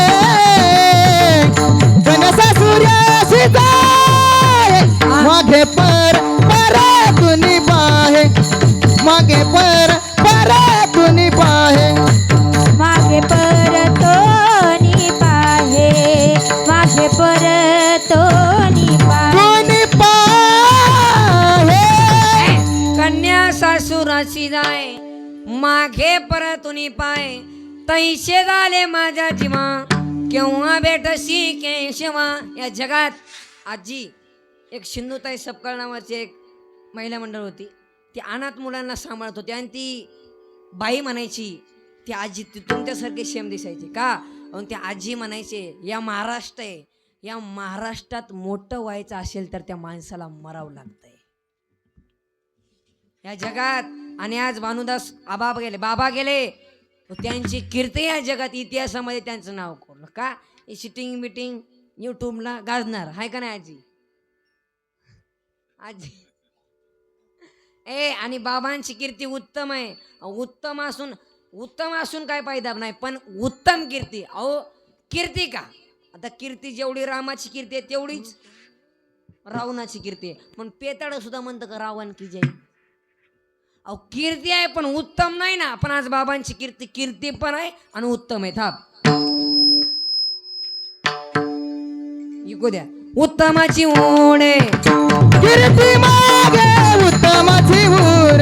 कन्या सासुऱ्यासी जाये, मागे पर तुनी पाहे, मागे पर तुनी पाहे,
मागे परतोनी पाहे, मागे परतोनी पाहे,
तुनी पाहे,
वासुराशी जाय मागे परतुनी पाय तैसे झाले माझ्या जीवा केव्हा भेटशी केशवा. या जगात आजी एक सिंधुताई सपकाळ नावाची एक महिला मंडळ होती. ती अनाथ मुलांना सांभाळत होती आणि ती बाई म्हणायची ती आजी ती तुमच्यासारखी शेम दिसायची का. आणि त्या आजी म्हणायचे या महाराष्ट्र आहे, या महाराष्ट्रात मोठं व्हायचं असेल तर त्या माणसाला मरावं लागतंय या जगात. आणि आज भानुदास बाबा गेले त्यांची कीर्ती या जगात इतिहासामध्ये त्यांचं नाव कोरलं का. ही सिटिंग मिटिंग युट्यूबला गाजणार आहे का नाही आजी. आजी आणि बाबांची कीर्ती उत्तम आहे. उत्तम असून काय फायदा नाही पण उत्तम कीर्ती. अहो कीर्ती का आता कीर्ती जेवढी रामाची कीर्ती आहे तेवढीच रावणाची कीर्ती आहे. पण पेताड सुद्धा म्हणतं का रावण की जय. अहो कीर्ती आहे पण उत्तम नाही ना. पण आज बाबांची कीर्ती पण आहे आणि उत्तम आहे. थांब इको द्या. उत्तमाची ओढ
कीर्ती मागे उत्तमाची ऊर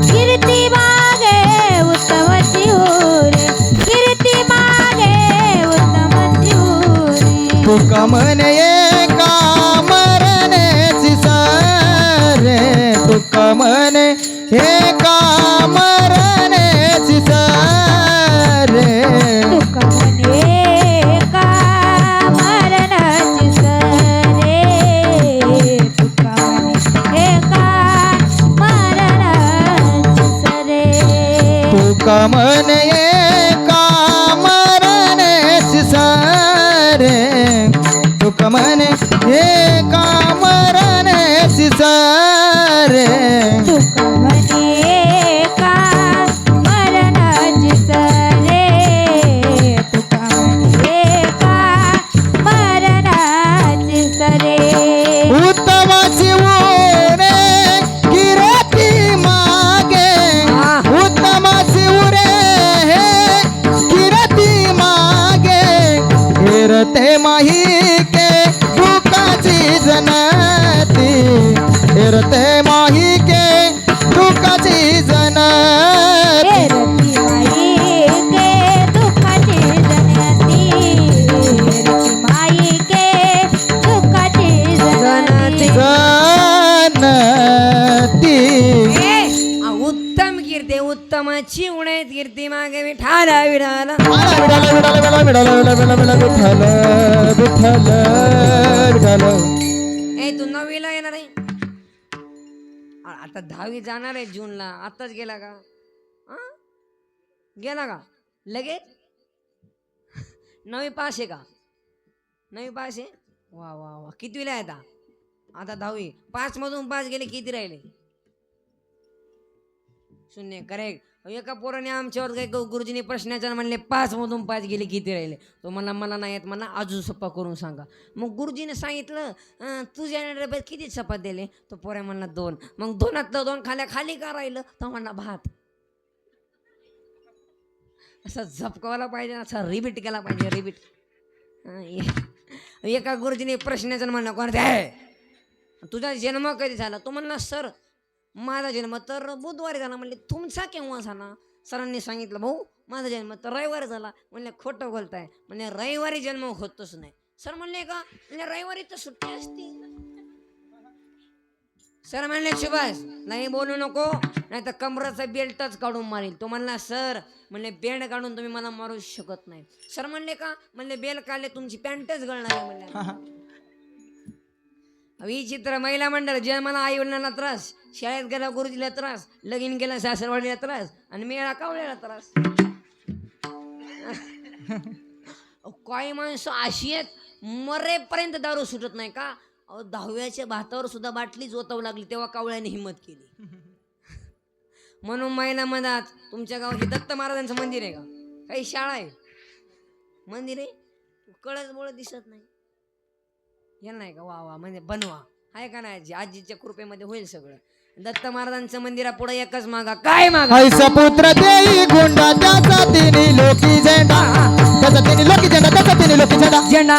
कीर्ती मागे उत्तमची होरे कीर्ती मागे उत्तमची होरे.
तुका म्हणे एका मरण्याची सारे तुका म्हणे एका मरण्याची सारे.
तुका म्हणे का मरणाची सरे तुका म्हणे का मरणाची सरे.
तुका म्हणे एका मरण्याची सारे तुका म्हणे एका मरण्याची सारे.
तुका म्हणे का मरणाची सरे तुका म्हणे का मरणाची सरे.
उत्तमाची उरे कीर्ती मागे उत्तमाची उरे कीर्ती मागे हेरते माहिके दुःखाची जनती हेरते माहिके दुःखाची जनती.
रती माई के दुःखाची जनती रती माई के दुःखाची जनती.
जनती
उत्तम कीर्ती उत्तमाची उणे कीर्ती मागे विठाला विठाला. तू 9वीला येणार आहे आता 10वी जाणार आहे जूनला. आताच गेला का गेला का लगेच 9वी पास आहे का 9वी पास आहे. वा वा वा कितवीला आहे आता 10वी. 5 मधून 5 गेले किती राहिले 0 करेक्ट. एका पोराने आमच्यावर काही गुरुजीने प्रश्नाचा म्हणले 5 मधून 5 गेले किती राहिले. तो मला नाही येत मला अजून सप्पा करून सांगा. मग गुरुजीने सांगितलं तुझ्या डब्यात किती चपात दिले. तो पोऱ्या म्हणला 2. मग 2तलं 2 खाली का राहिलं तो म्हणला भात. असं झपकवायला पाहिजे असा रिपीट केला पाहिजे रिपीट. एका गुरुजीने प्रश्नाचं म्हणलं कोणत्या आहे तुझा जन्म कधी झाला. तो म्हणला सर माझा जन्म तर बुधवारी झाला. म्हणले तुमचा केव्हा झाला. सरांनी सांगितलं भाऊ माझा जन्म तर रविवारी झाला. म्हणले खोटं बोलताय. म्हणजे रविवारी जन्म होतच नाही. सर म्हणले का म्हणजे रविवारी तर सुट्टी असते. सर म्हणले सुभाष नाही बोलू नको नाही तर कमराचा बेल्टच काढून मारेल. तो म्हणला सर म्हणले बेल्ट काढून तुम्ही मला मारू शकत नाही. सर म्हणले का म्हणले बेल्ट काढले तुमची पॅन्टच गळणार आहे. म्हणले विचित्र महिला मंडळ. जन्माला आई वडिलांना त्रास, शाळेत गेला गुरुजीला त्रास, लगीन गेला सासरवाडीला त्रास आणि मेळा कावळ्याला त्रास. काही माणसं अशी आहेत मरेपर्यंत दारू सुटत नाही का. 10व्याच्या भातावर सुद्धा बाटलीच ओतावं लागली तेव्हा कावळ्याने हिंमत केली. म्हणून महिला मधात तुमच्या गावात दत्त महाराजांचं मंदिर आहे का काही शाळा आहे मंदिर आहे कळस बोळ दिसत नाही. हे नाही का वा वा म्हणजे बनवा आहे का नाही. आजीच्या कृपेमध्ये होईल सगळं. दत्त महाराजांचं मंदिरा पुढे एकच मागा काय मागा
ऐसा पुत्र देई गुंडा त्याचा तिने लोकी झेंडा त्याचा तिने लोकी झेंडा त्याचा तिने लोकी झेंडा
झेंडा.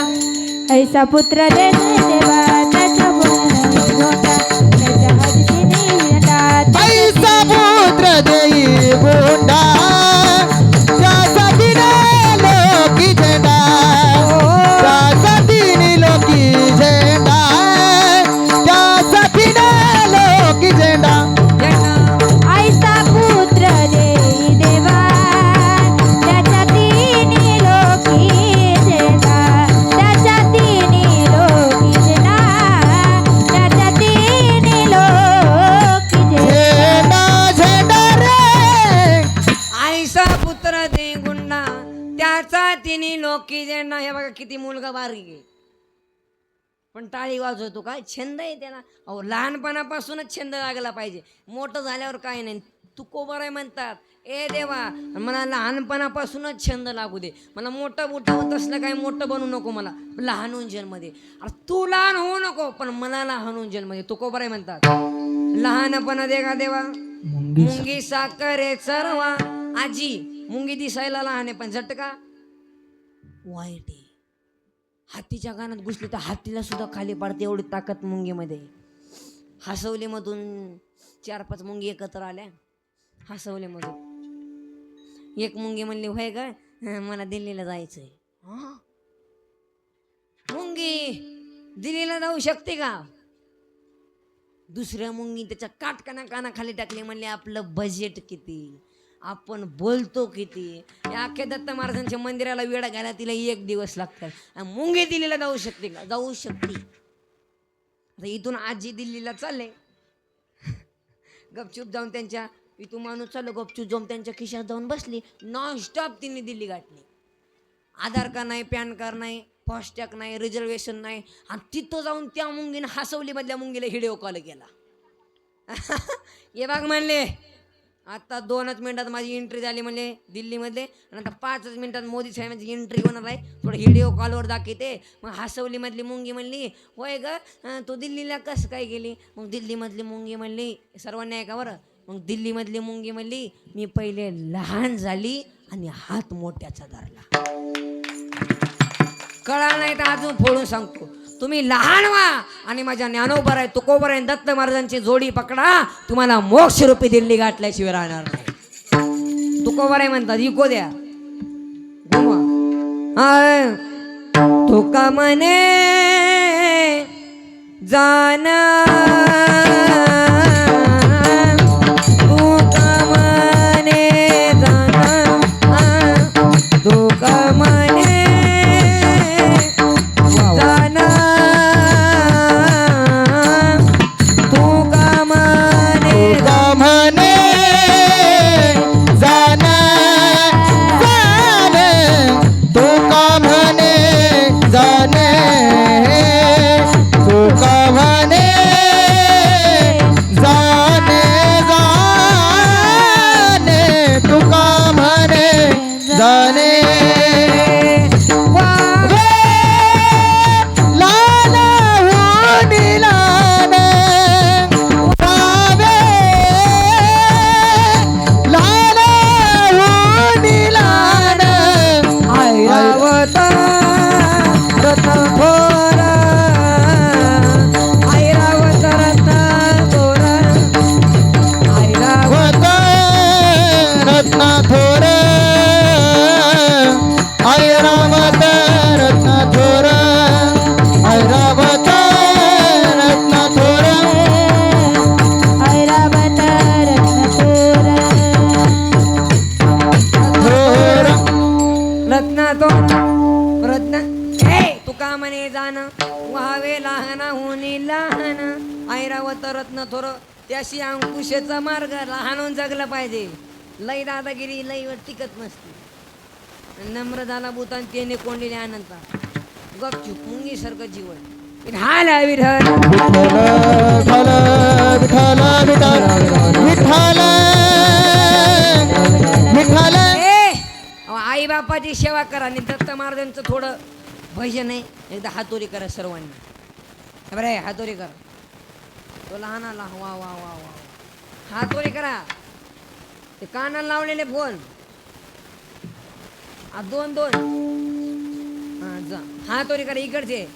ऐसा पुत्र दे देवा त्याच्या पुत्र त्याच्या हदीने विटा
ऐसा
देवाचा तिने लोकी झेंडा. हे बघा किती मुलगा बारीक आहे पण टाळी वाजवतो. काय छंद आहे त्याला. अहो लहानपणापासूनच छंद लागला पाहिजे. मोठं झाल्यावर काय नाही. तुकोबर आहे म्हणतात. ए देवा मला लहानपणापासूनच छंद लागू दे. मला मोठं मोठं तसलं काय मोठं बनवू नको. मला लहान होऊन जन्मदे. अरे तू लहान होऊ नको पण मला लहान होऊन जन्मदे. तुकोबर आहे म्हणतात. लहानपणा दे का देवा मुंगी साखरे चरवा. आजी मुंगी दिसायला लहान आहे पण झटका वाईट आहे. हातीच्या कानात घुसली तर हातीला सुद्धा खाली पाडते एवढी ताकद मुंगीमध्ये. हसवलीमधून 4-5 मुंगी एकत्र आल्या. हसवलीमधून एक मुंगी म्हणली होय का मला दिल्लीला जायचंय. मुंगी दिल्लीला जाऊ शकते का. दुसऱ्या मुंगी त्याच्या काटकाना कानाखाली टाकली. म्हणले आपलं बजेट किती, आपण बोलतो किती. या अख्ख्या दत्त महाराजांच्या मंदिराला वेळा घाला तिला 1 दिवस लागतात. मुंगी दिल्लीला जाऊ शकते का. जाऊ शकते. आता इथून आजी दिल्लीला चालले. गपचूप जाऊन त्यांच्या इथून माणूस चाललो. गपचूप जाऊन त्यांच्या खिशात जाऊन बसली. नॉनस्टॉप तिने दिल्ली गाठली. आधार कार्ड नाही, पॅन कार्ड नाही, फास्टॅग नाही, रिझर्वेशन नाही. आणि तिथं जाऊन त्या मुंगीनं हसवली मधल्या मुंगीला व्हिडिओ कॉल केला. ये बघ म्हणले आता 2च मिनिटात माझी एंट्री झाली म्हणले दिल्लीमध्ये. आणि आता 5च मिनिटात मोदी साहेबांची एंट्री होणार आहे. थोडं व्हिडिओ कॉलवर दाखवते. मग हसवली मधली मुंगी म्हणली होय ग तू दिल्लीला कसं काय गेली. मग दिल्लीमधली मुंगी म्हणली सर्वांनी आहे का बरं. मग दिल्लीमधली मुंगी म्हणली मी पहिले लहान झाली आणि हात मोठ्याचा धरला. कळा नाही तर अजून फोडून सांगतो. तुम्ही लहान व्हा आणि माझ्या ज्ञानोबर आहे तुकोबर आहे दत्त महाराजांची जोडी पकडा. तुम्हाला मोक्ष रूपी दिल्ली गाठल्याशिवाय राहणार नाही. तुकोबर आहे म्हणतात. इको द्या तुका म्हणे जान तुका म्हणे जान तुका म्हणे रत्न थोर त्याशी अंकुशेचा मार्ग लहानून जगला पाहिजे. लय दादागिरी लयवर टिकत नसते. नम्र झाला भूतान त्याने कोंडीले अनंता. गपचूप मुंगी सारखं जीवन. विठाल विठ्ठल विठ्ठल. आई बापाची सेवा करा आणि दत्त महाराजांचं थोडं भजन आहे. एकदा हातोरी करा सर्वांनी. बरे हातोरी करा. तो लहानाला वा वा वा वा हातोरी करा. ते कानाला लावलेले फोन 2-2 हातोरी करा. इकडचे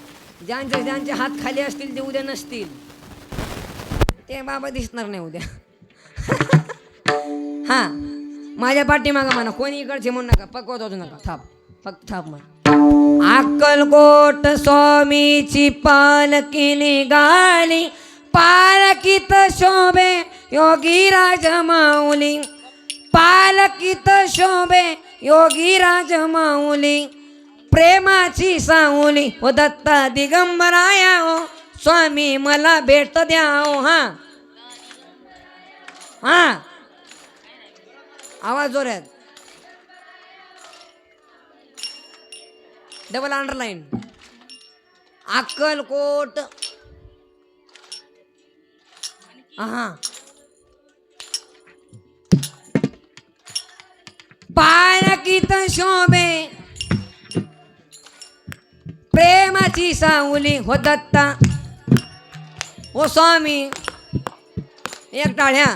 ज्यांचे हात खाली असतील ते उद्या नसतील. ते बाबा दिसणार नाही उद्या. हा माझ्या पाठीमागं म्हणा. कोणी इकडचे म्हणू नका. पकवत होतो नका. थाप फक्त थाप म्हणा. अक्कलकोट स्वामीची पालकी निघाली. पालकीत शोभे योगीराज माऊली. पालकीत शोभे योगीराज माऊली. प्रेमाची साऊली ओ दत्ता दिगंबराया ओ स्वामी मला भेट द्या ओ. हा आवाज जोरात. Double underline. अक्कलकोट. हा पायकीत शोभे प्रेमाची सावली हो दत्ता. ओ स्वामी एक टाळ्या.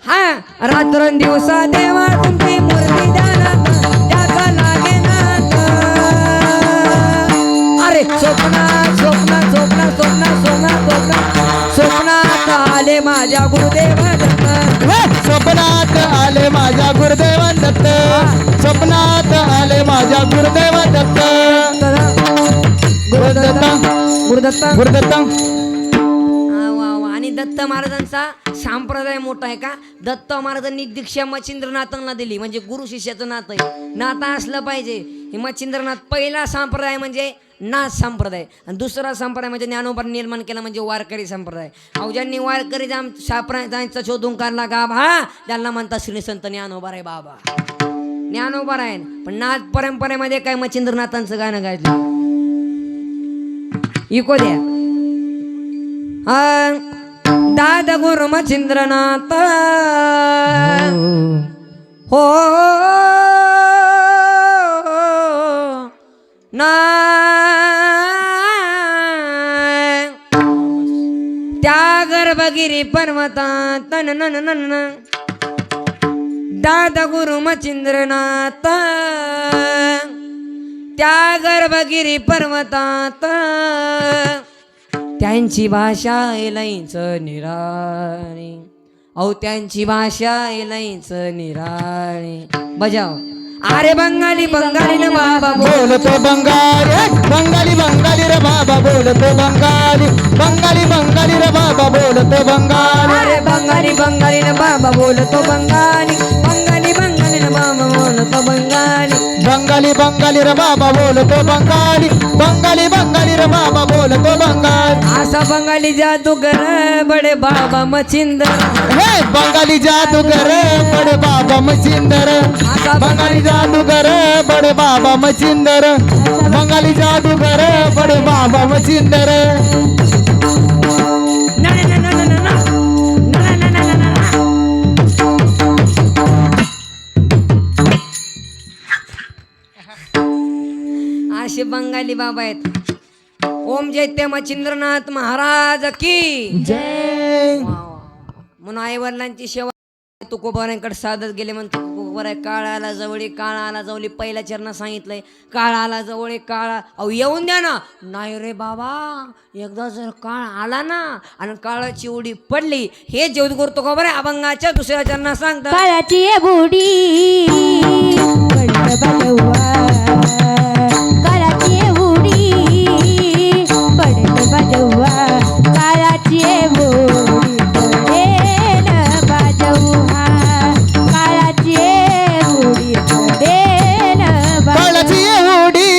हा रात्रंदिवसा देवा तुमची मूर्ती ध्यानात त्याचा लागे नाथ. अरे स्वप्ना स्वप्ना स्वप्ना स्वप्ना स्वप्ना स्वप्ना स्वप्नात आले माझ्या गुरुदेव दत्त.
स्वप्नात आले माझ्या गुरुदेव दत्त. स्वप्नात आले माझ्या गुरुदेव दत्त.
गुरुदत्त गुरुदत्त
गुरुदत्त.
आणि दत्त महाराजांचा संप्रदाय मोठा आहे का. दत्त महाराजांनी दीक्षा मच्छिंद्रनाथांना दिली म्हणजे गुरु शिष्याचं नातं आहे. नातं असलं पाहिजे. हे मच्छिंद्रनाथ पहिला संप्रदाय म्हणजे नाथ संप्रदाय आणि दुसरा संप्रदाय म्हणजे ज्ञानोबा निर्माण केला म्हणजे वारकरी संप्रदाय. अहो ज्यांनी वारकरी संप्रदायाचा शोधून काढला गाभा त्यांना म्हणतात श्री संत ज्ञानोबा बाबा. ज्ञानोबा आहे पण नाथ परंपरेमध्ये काय मच्छिंद्रनाथांचं गाणं गायलं. इको द्या. दाद गुरु मच्छिंद्रनाथ हो ना त्या गर्भगिरी पर्वतात दादा गुरु मच्छिंद्रनाथ त्या गर्भगिरी पर्वतात त्यांची भाषा एलाईच निराळी. अहो त्यांची भाषा एलाईच निराळी. बजाव. अरे बंगाली बंगाली न बाबा
बोलतो बंगाली. बंगाली बंगाली रे बाबा बोलतो बंगाली. बंगाली बंगाली रे बाबा बोलतो बंगाली.
अरे बंगाली बंगाली न बाबा बोलतो बंगाली. बंगाली बंगाली न बाबा बोलतो बंगाली.
बंगाली बंगाली रे बाबा बोलतो बंगाली. बंगाली बंगाली रे बाबा बोलतो बंगाली.
असा बंगाली जादूगर बडे बाबा मच्छिंद्र.
हे बंगाली जादूगर बडे बाबा मच्छिंदर. बंगाली जादूगर बडे बाबा मच्छिंदर. बंगाली जादूगर बडे बाबा मच्छिंदर.
ना ना ना ना ना ना ना ना ना ना ना. असे बंगाली बाबा आहेत. ओम जयते मच्छिंद्रनाथ महाराज की
जय.
म्हणून आई वडिलांची सेवा तुकोबारांकडे साधत गेले. म्हणून तुकोबारा काळाला जवळी काळाला जवळी पहिल्या चरणा सांगितलंय काळाला जवळी काळा. अहो येऊन द्या ना. नाही रे बाबा एकदा जर काळ आला ना आणि काळाची उडी पडली हे जेवढ तुकोबारा अभंगाच्या दुसऱ्या चरणा सांगतात.
काळाची बुडी पडलं बजवा. काळाची बुडी पडलं बजवा. काळाची बुडी पडेल बाजवा. काळाची बुडी पडेल
काळाची उडी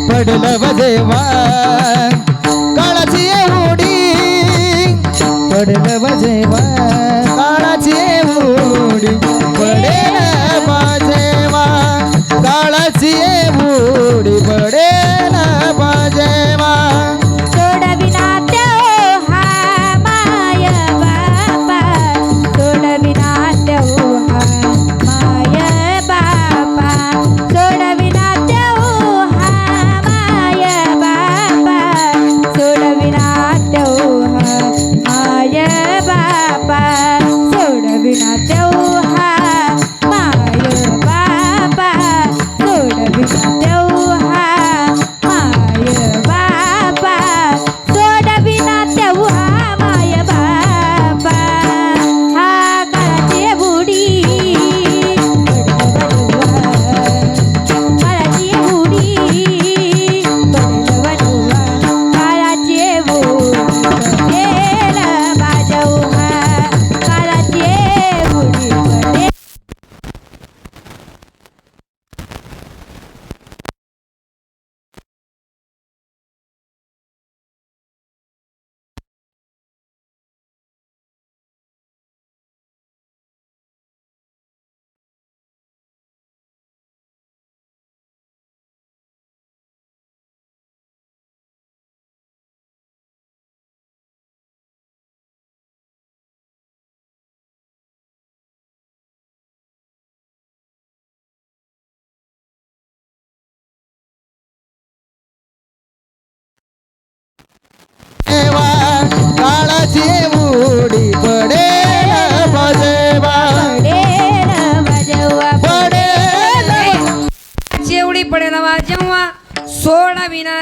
पडलं बजेवा. काळाची उडी पडलं बजेवा. काळाची उडी पडेल बाजेवा. काळाची उडी पडेल बाजेवा.
सोडविना देव हा माय बापा. सोडविना देव हा माय बापा. सोडविना देव हा माय बापा. सोडविना देव हा माय बापा.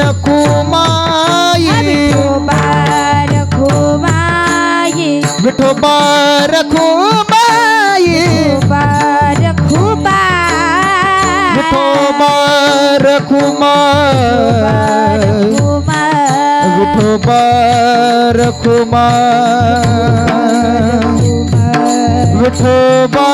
रखुमाई
विठोबा रखुमाई
विठोबा रखुमाई विठोबा रखुमाई विठोबा रखुमाई विठोबा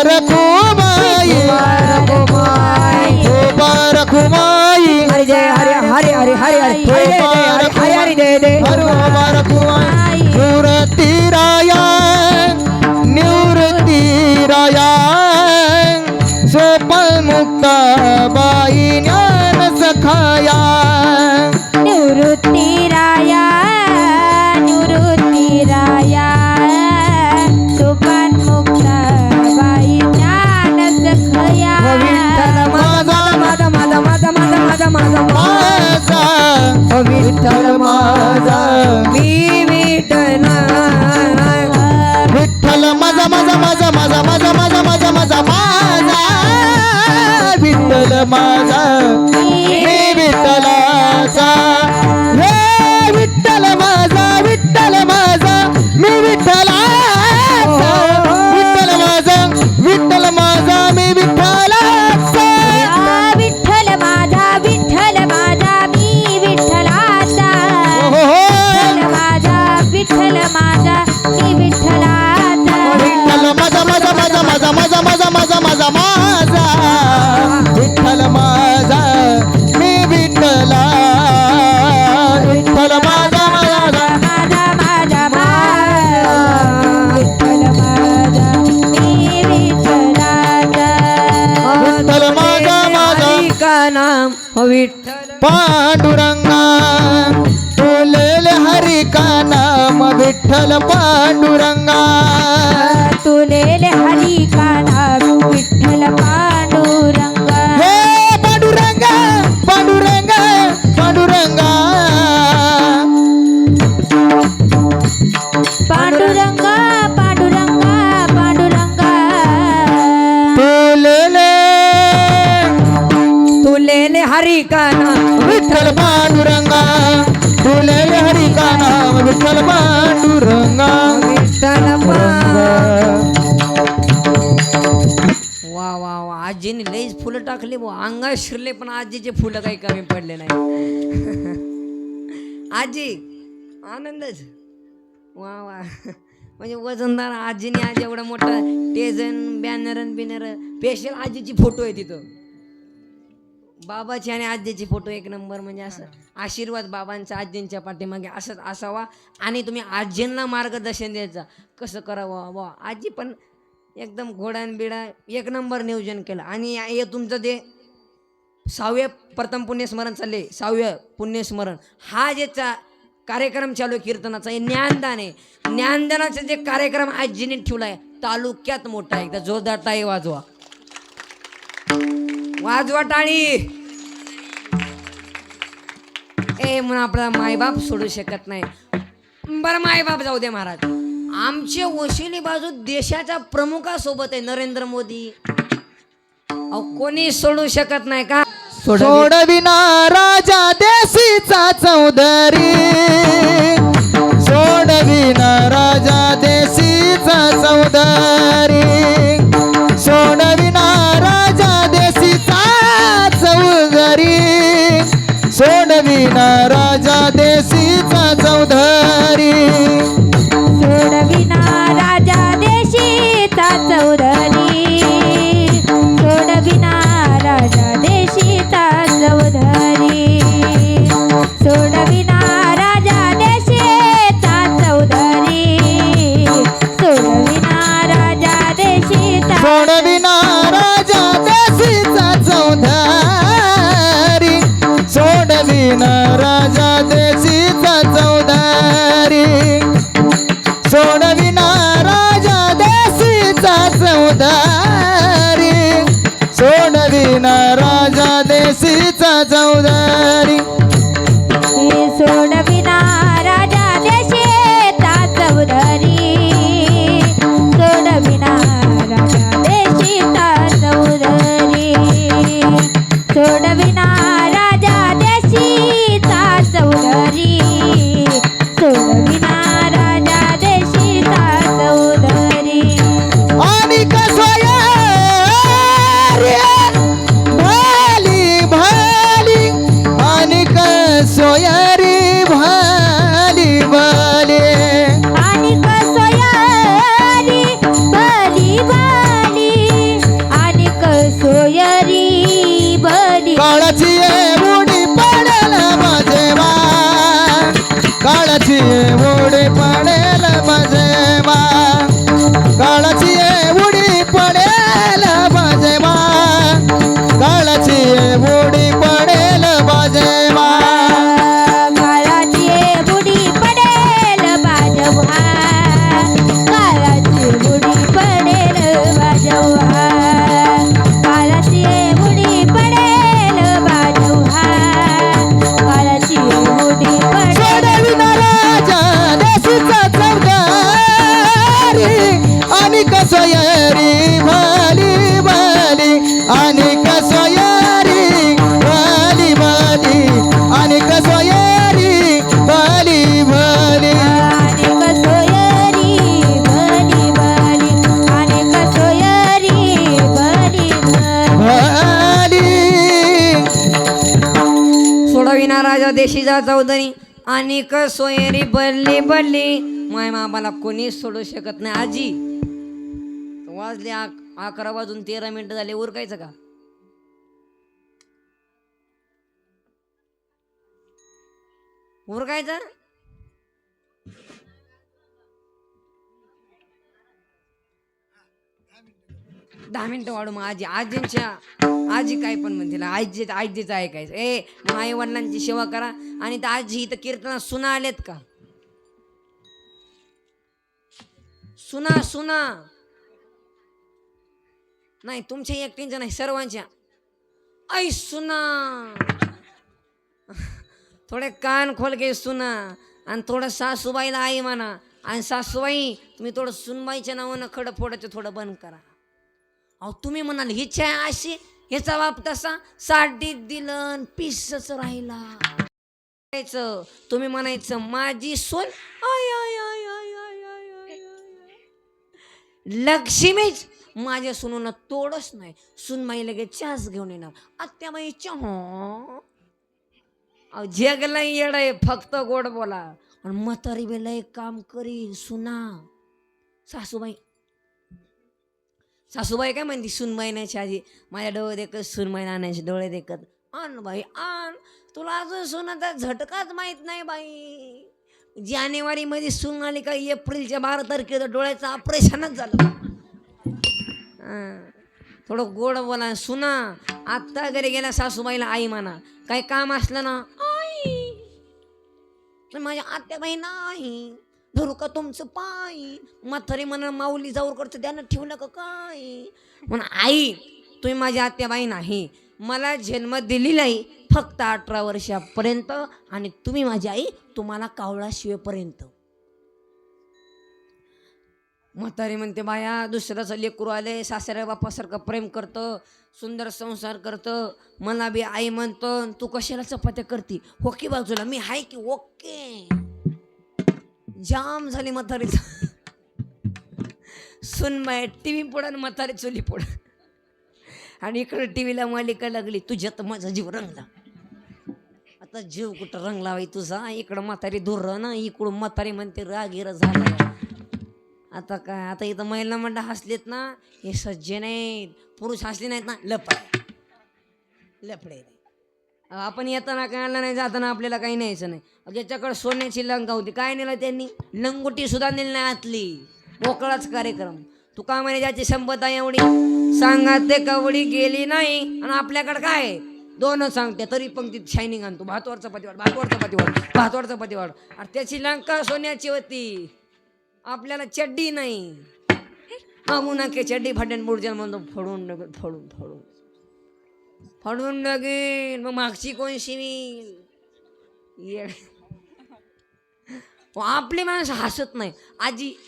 रखुमाई विठोबा रखुमाई
हरे जय हरे हरे हरे हरे हरे हरे जय हरे हरे हरे जय जय
निवृत्तीराया सोपल मुक्ताबाई ज्ञान सखाया
निवृत्तीराया सुपन मुक्ताबाई ज्ञान सखया
विठ्ठल माझा माझा माझा माझा माझा माझा माझा
माझा
विठ्ठल माझा मी विठ्ठल
विठ्ठल माझा माझा माझा माझा माझा माझा माझा माझा माझा विठ्ठल माझा मी विठ्ठलाचा हे विठ्ठल माझा मी विठ्ठलाचा विठ्ठल माझा मी विठ्ठलाचा
विठ्ठल माझा मी विठ्ठलाचा
हो हो
विठ्ठल माझा मी विठ्ठलाचा
विठ्ठल माझा माझा माझा माझा माझा माझा माझा माझा माझा विठ्ठल माझा मी विठ्ठला विठ्ठल माझा माझा
विठ्ठल माझा मी विठ्ठलाचा
विठ्ठल माझा माझा
का नाम विठ्ठल
पांडुरंगा तुलेले हरी का नाम विठ्ठल पांडुरंगा
तुलेले हरी का नाम विठ्ठल पांडुरंगा
हे पांडुरंगा पांडुरंगा पांडुरंगा
पांडुरंगा पांडुरंगा पांडुरंगा
तुलेले हरी का नाम
विठ्ठल पांडुरंगा तुलेले हरी का नाम विठ्ठल पांडुरंगा
विठ्ठल वा वा वा आजीने लईच फुलं टाकली बुवा अंगात शिरले पण आजीचे फुलं काही कमी पडले नाही आजी आनंदच वा वा म्हणजे वजनदार आजीने आज एवढा मोठा टेजन बॅनर बिनर स्पेशल आजीची फोटो आहे तिथं बाबाची आणि आजीची फोटो एक नंबर म्हणजे असं आशीर्वाद बाबांचा आजींच्या पाठीमागे असंच असावा आणि तुम्ही आजींना मार्गदर्शन द्यायचं कसं करावं वा आजी पण एकदम घोडान बिडा एक नंबर नियोजन केलं आणि हे तुमचं ते 6वे प्रथम पुण्यस्मरण चालले 6वे पुण्यस्मरण हा जे कार्यक्रम चालू आहे कीर्तनाचा हे ज्ञानदान आहे ज्ञानदानाचा जे कार्यक्रम आजीने ठेवला आहे तालुक्यात मोठा आहे एकदा जोरदार टाळी वाजवा वाजवा टाळी ए म्हणून आपला मायबाप सोडू शकत नाही बरं मायबाप जाऊ दे महाराज आमचे वशिली बाजू देशाच्या प्रमुखासोबत आहे नरेंद्र मोदी अहो कोणी सोडू शकत नाही का
सोडविना राजा देशीचा चौधरी सोडविना राजा देशीचा चौधरी सोडविना राजा देशीचा चौधरी सोडविना राजा देशीचा चौधरी
सोडविना राजा देशीचा चौधरी सोडविना राजा देशीचा चौधरी सोडविना
आणि कसोयरी भाली भाली आणि कसोयरी भाली भाली आणि कसोयरी भाली भाली
आणि कसोयरी भली भली आणि कसोयरी भली भली
भाली
सोडविना राजा देशीचा चौधरी आणि सोयरी बदली बदली माय मामाला कोणी सोडू शकत नाही. आजी वाजले 11 वाजून 13 मिनिटं झाले, उरकायचं का? उरकायचं 10 मिनिटं वाढू. मग आजी काय पण म्हणतील, आजीचं ऐकायचं. मग आई वडिलांची सेवा करा. आणि त्या आजी इथं कीर्तनात सुना आलेत का? सुना नाही, तुमच्या एकटींच्या नाही, सर्वांच्या. ऐ सुना, थोडे कान खोल घे सुना. आणि थोडं सासूबाईला आई म्हणा. आणि सासूबाई तुम्ही थोडं सुनबाईच्या नावानं खडं फोडायचं थोडं बंद करा. अहो तुम्ही म्हणाल हिची आहे अशी, ह्याचा बाप तसा, साडीत दिलं पिसच राहिला. तुम्ही म्हणायचं माझी सून आय आय आय आय आय आय आय लक्ष्मीच. माझ्या सुनून तोडच नाही. सुनबाई लगेच चहाच घेऊन येणार. आत्याबाई चहा. जगला येड आहे, फक्त गोड बोला. आणि म्हातारी बेला एक काम करी सुना. सासूबाई काय म्हणते सुनबाई नाही आजी, माझ्या डोळे देखत सुनबाई आणायचे, डोळे देखत आण बाई आण. तुला अजून सुनाचा झटकाच माहित नाही बाई. जानेवारी मध्ये सून आली का एप्रिलच्या 12 तारखेला डोळ्याचं ऑपरेशनच झालं. थोडं गोड बोला. सुना आत्ता घरी गेल्या सासूबाईला आई म्हणा. काही काम असलं ना आई, माझ्या आत्याबाई नाही धरू का तुमचं पाय. म्हातारी म्हणा माऊली जाऊर करतं त्यानं ठेवलं का काय. म्हणून आई तुम्ही माझी आत्याबाई नाही, मला जन्म दिलेला आहे फक्त 18 वर्षापर्यंत. आणि तुम्ही माझी आई, तुम्हाला कावळा शिवेपर्यंत. म्हातारी म्हणते बाया दुसऱ्याचं लेकरू आले, सासऱ्या बापासारखं प्रेम करतं, सुंदर संसार करतं, मला बी आई म्हणतं. तू कशाला चपात्या करती, हो की बाजूला मी हाय की ओके. जाम झाली म्हातारी सुनबाई टीव्ही पुढं, म्हातारी चुली पुढं. आणि इकडं टीव्हीला मालिका लागली, तुझ्यात माझा जीव रंगला. आता जीव कुठं रंगला बाई तुझा. इकडं म्हातारी दूर ना, इकडून म्हातारी म्हणते रागीर झाला. आता काय, आता इथं महिला मंडळ हसलेत ना, हे सज्जे नाहीत. पुरुष हसले नाहीत ना, लफडे. आपण येताना काय आणलं नाही, जाताना आपल्याला काही न्यायचं नाही. ज्याच्याकडे सोन्याची लंका होती काय नेलं त्यांनी, लंगोटी सुद्धा नेली नाही आतली. मोकळाच कार्यक्रम. तू का म्हणे ज्याची संपदा एवढी सांगा ते कवडी गेली नाही. आणि आपल्याकडे काय 2 सांगते तरी पंक्तीत शायनिंग आणतो. भातवर चपाती वाढ. आणि त्याची लंका सोन्याची होती, आपल्याला चड्डी नाही. आमुना के चड्डी फाटून बुडजल म्हणतो, फोडून लगेल. मग मागची कोण शिवील. आपली माणसं हसत नाही.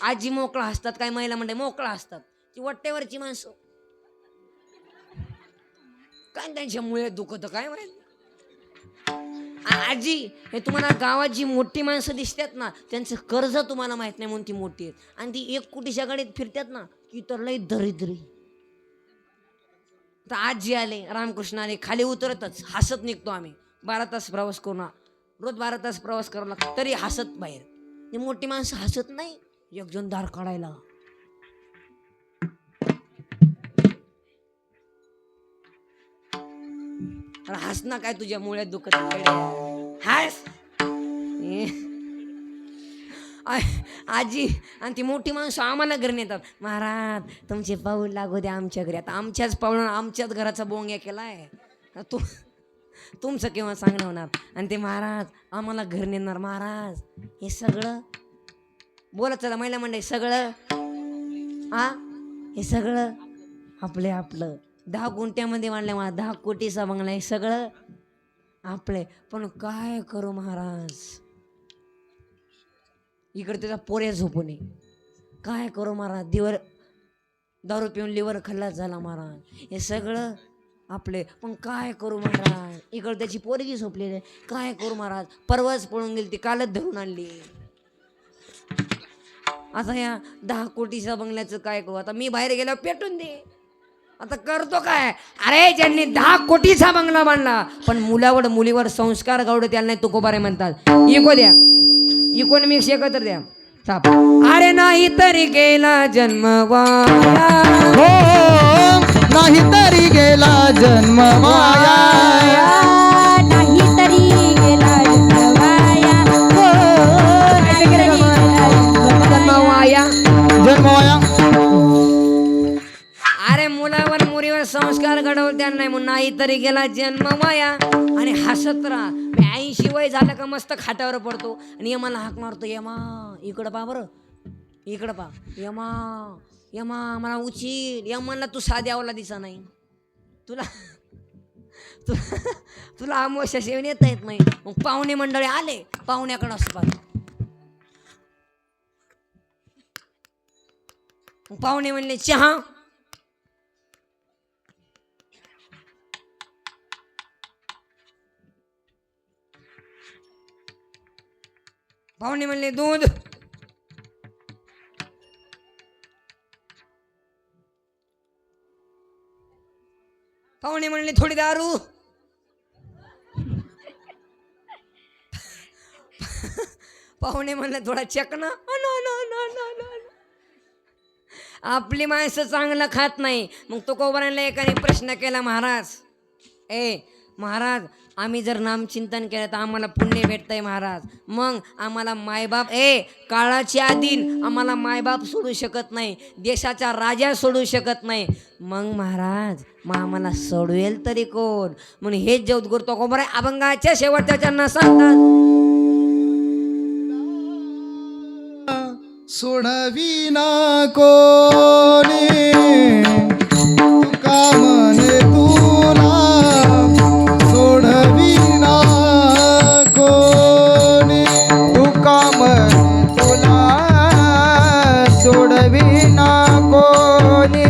आजी मोकळा हसतात, काय महिला म्हणते मोकळा हसतात. ती वट्टेवरची माणसं काय त्यांच्यामुळे दुखत काय माहिती. आजी हे तुम्हाला गावात जी मोठी माणसं दिसतात ना, त्यांचं कर्ज तुम्हाला माहित नाही म्हणून ती मोठी आहेत. आणि ती 1 कोटीच्या गाडीत फिरतात ना, की तर लई दरिद्री. तर आजी आले, रामकृष्ण आले, खाली उतरतच हसत निघतो आम्ही. 12 तास प्रवास करून, रोज 12 तास प्रवास करावा लागतो, तरी हसत बाहेर. ती मोठी माणसं हसत नाही. एक जण दार काढायला, हस ना काय तुझ्या मुळ्यात दुखत हस. आजी आणि ती मोठी माणसं आम्हाला घरी नेतात. महाराज तुमचे पाऊल लागू द्या आमच्या घरी. आता आमच्याच पाऊल आमच्याच घराचा बोंग्या केलाय. तुमचं केव्हा चांगलं होणार. आणि ते महाराज आम्हाला घर नेणार. महाराज हे सगळं बोलत चला महिला मंडळी, सगळं हे सगळं आपलं 10 गुंठ्यामध्ये मांडलं. मला 10 कोटीचा बंगला, हे सगळं आपले. पण काय करू महाराज, इकडे त्याचा पोऱ्या झोपू नये. काय करू महाराज, दारू पिऊन लिव्हर खल्लास झाला महाराज, हे सगळं आपले. पण काय करू महाराज, इकडं त्याची पोरगी झोपलेली, काय करू महाराज, परवाच पळून गेली ती, कालच धरून आणली. आता या 10 कोटीच्या बंगल्याचं काय करू, आता मी बाहेर गेल्यावर पेटून दे, आता करतो काय. अरे ज्यांनी 10 कोटीचा बंगला बांधला पण मुलीवर संस्कार गावडे त्याला नाही तुकोबारे म्हणतात. इको द्या, इकॉनॉमिक्स एकत्र द्या साप. अरे नाही तरी गेला जन्म वाया,
हो नाही तरी गेला जन्म माया,
नाही तरी गेला जन्म वाया, हो नाही तरी गेला
जन्म वाया.
जन्म माया.
अरे मुलीवर संस्कार घडवते नाही म्हणून नाही तरी गेला जन्म वाया. आणि हसत राहा, 80 वय झालं का मस्त खाटावर पडतो आणि यमाला हाक मारतो, यमा इकडं पा, बरं इकडं पा, यमा यमा मला उचील. यमाला तू साध्यावाला दिसा नाही, तुला अमोशा शेवण येता येत नाही. मग पाहुणे मंडळी आले, पाहुण्याकडं असतात, पाहुणे म्हणले चहा, पाहुणे म्हणले दूध, पाहुणे म्हणले थोडी दारू, पाहुणे म्हणले थोडा चकना. आपली माणसं चांगलं खात नाही. मग तो कोबरांना एकाने प्रश्न केला, महाराज आम्ही जर नामचिंतन केलं तर आम्हाला पुण्य भेटतंय महाराज, मग आम्हाला मायबाप काळाच्या आधीन आम्हाला मायबाप सोडू शकत नाही, देशाचा राजा सोडू शकत नाही, मग महाराज मग आम्हाला सोडवेल तरी कोण. म्हणून हेच जवदगुरु तो कोबरा अभंगाच्या शेवटच्या चरणात सांगतात,
सोडविना कोणी तुका म्हणे तुला, सोडविना कोणी तुका म्हणे तुला, सोडविना कोणी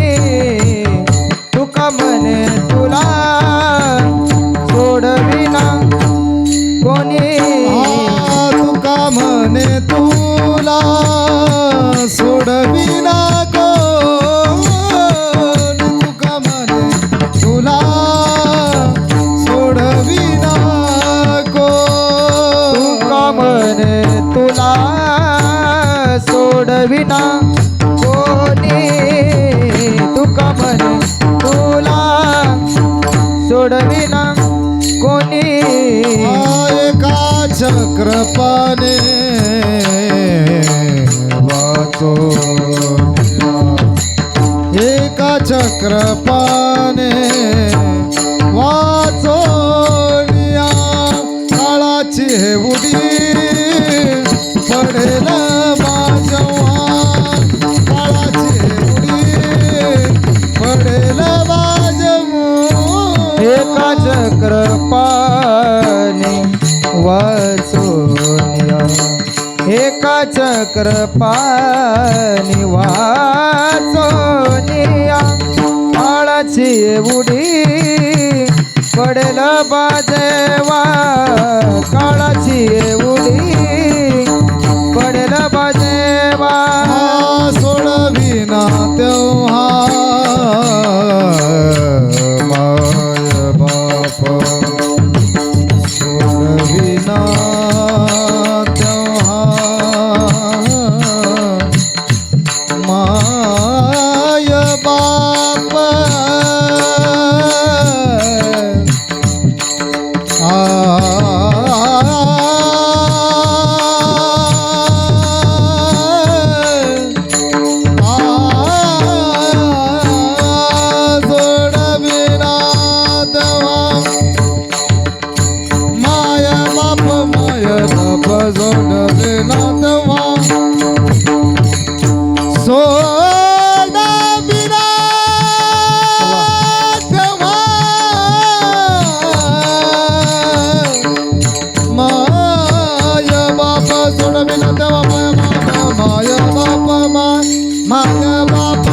तुका म्हणे तुला, सोडविना कोणी तुका म्हणे तुला, सोडविना कोण तुका म्हणे तुला, सोडविना कोण तुका म्हणे तुला, सोडविना कोणी तुका म्हणे तुला, सोडविना कोणी. एका चक्रपाने एका चक्रपाने वाचोनिया, काळाची हे उडी पडेल माझ्या, काळाची हे उडी पडेल माझ्या. एका चक्रपाने वाचोनिया, एका चक्रपाणी वाचोनिया, काळाची उडी पडेल बाजेवा, काळाची उडी पडेल बाजेवा. सोडविना तेव्हा माय बाप, सोडविना माय बाप, आ माय बाप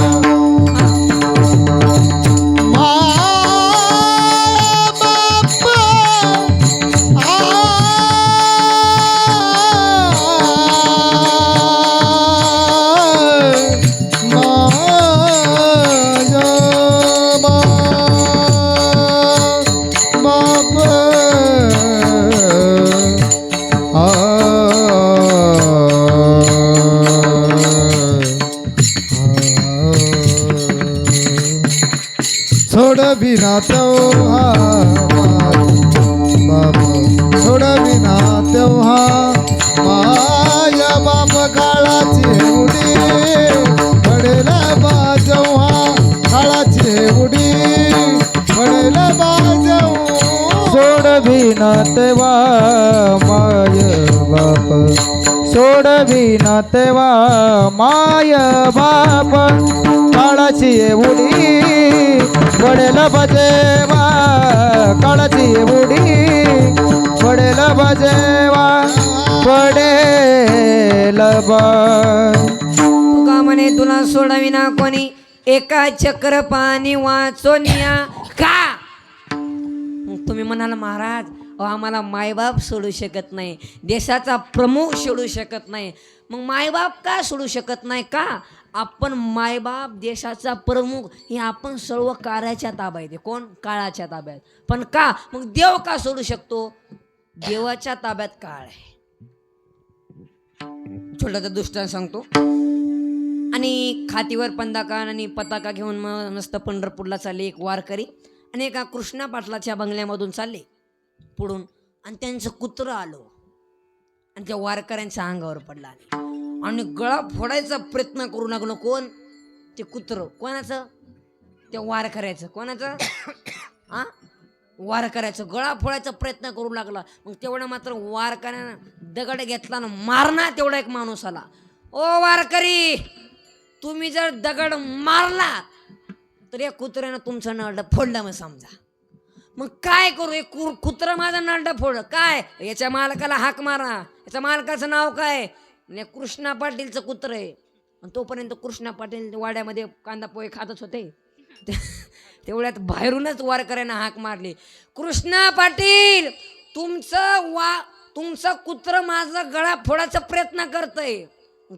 सोडविना तेव्हा बाप सोडविना तेव्हा माया बाप काळाची उडी पडेल बा जेव्हा काळाची उडी पडेल बा जेव्हा सोडविना तेव्हा माय बाप सोडविना तेव्हा माय बाप काळाची उडी पडेल बजेवा काळाची उडी पडेल बजेवा पडेल बा
तुका म्हणे तुला सोडविना कोणी एका चक्र पाणी वाचोनिया का. मग तुम्ही म्हणाल महाराज आम्हाला मायबाप सोडू शकत नाही, देशाचा प्रमुख सोडू शकत नाही. मग मायबाप का सोडू शकत नाही का. आपण मायबाप देशाचा प्रमुख हे आपण सर्व कार्याच्या ताब्यात आहे. कोण काळाच्या ताब्यात. पण का मग देव का सोडू शकतो. देवाच्या ताब्यात काळ आहे. छोटासा दृष्टांत सांगतो. आणि खातीवर पंदाका आणि पताका घेऊन मस्त पंढरपूरला चालले एक वारकरी आणि एका कृष्णा पाटलाच्या बंगल्यामधून चालले पुढून आणि त्यांचं कुत्रं आलं आणि त्या वारकऱ्यांच्या अंगावर पडला आणि गळा फोडायचा प्रयत्न करू लागलो. कोण ते कुत्रं. कोणाचं त्या वारकऱ्याचं. कोणाचं हा वारकऱ्याचं. गळा फोडायचा प्रयत्न करू लागला. मग तेवढं मात्र वारकऱ्यानं दगड घेतला ना मारना. तेवढा एक माणूस आला. ओ वारकरी तुम्ही जर दगड मारला तर या कुत्र्यानं तुमचं नरड फोडलं मग समजा. मग काय करू. एक कुत्रं माझं नरड फोड काय. याच्या मालकाला हाक मारा. याच्या मालकाचं नाव काय. कृष्णा पाटीलचं कुत्रं आहे. आणि तोपर्यंत कृष्णा पाटील वाड्यामध्ये कांदा पोहे खातच होते. तेवढ्यात बाहेरूनच वारकऱ्यांना हाक मारली. कृष्णा पाटील तुमचं कुत्र माझा गळा फोडायचा प्रयत्न करतंय.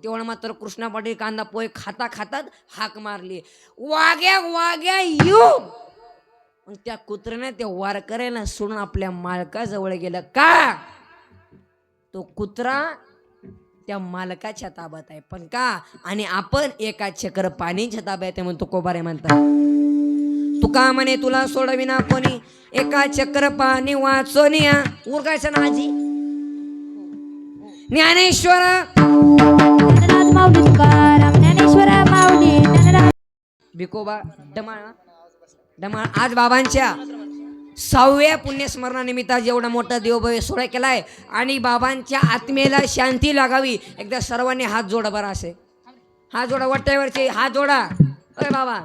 तेवढा मात्र कृष्णा पाटील कांदा पोहे खातात हाक मारली. वाग्या येऊ. मग त्या कुत्र्याने त्या वारकऱ्याला सोडून आपल्या मालकाजवळ गेलं का. तो कुत्रा त्या मालकाच्या ताब्यात आहे. पण का आणि आपण एका चक्र पाणीच्या ताब्यात आहे म्हणून तुकोबारे म्हणतात. तुका म्हणे तुला सोडविना कोणी एका चक्र पाणी वाचोनिया. उरकायचं ना आजी. ज्ञानेश्वर
ज्ञानराज माऊली तुकाराम ज्ञानेश्वर माऊली ज्ञानराज
भिकोबा डमाळ आज बाबांच्या 6व्या पुण्यस्मरणानिमित्त एवढा मोठा देवभव्य सोहळा केलाय. आणि बाबांच्या आत्मेला शांती लागावी एकदा सर्वांनी हात जोडा. बरं असे हात जोडा. वाट्यावरचे हात जोडा. अरे बाबा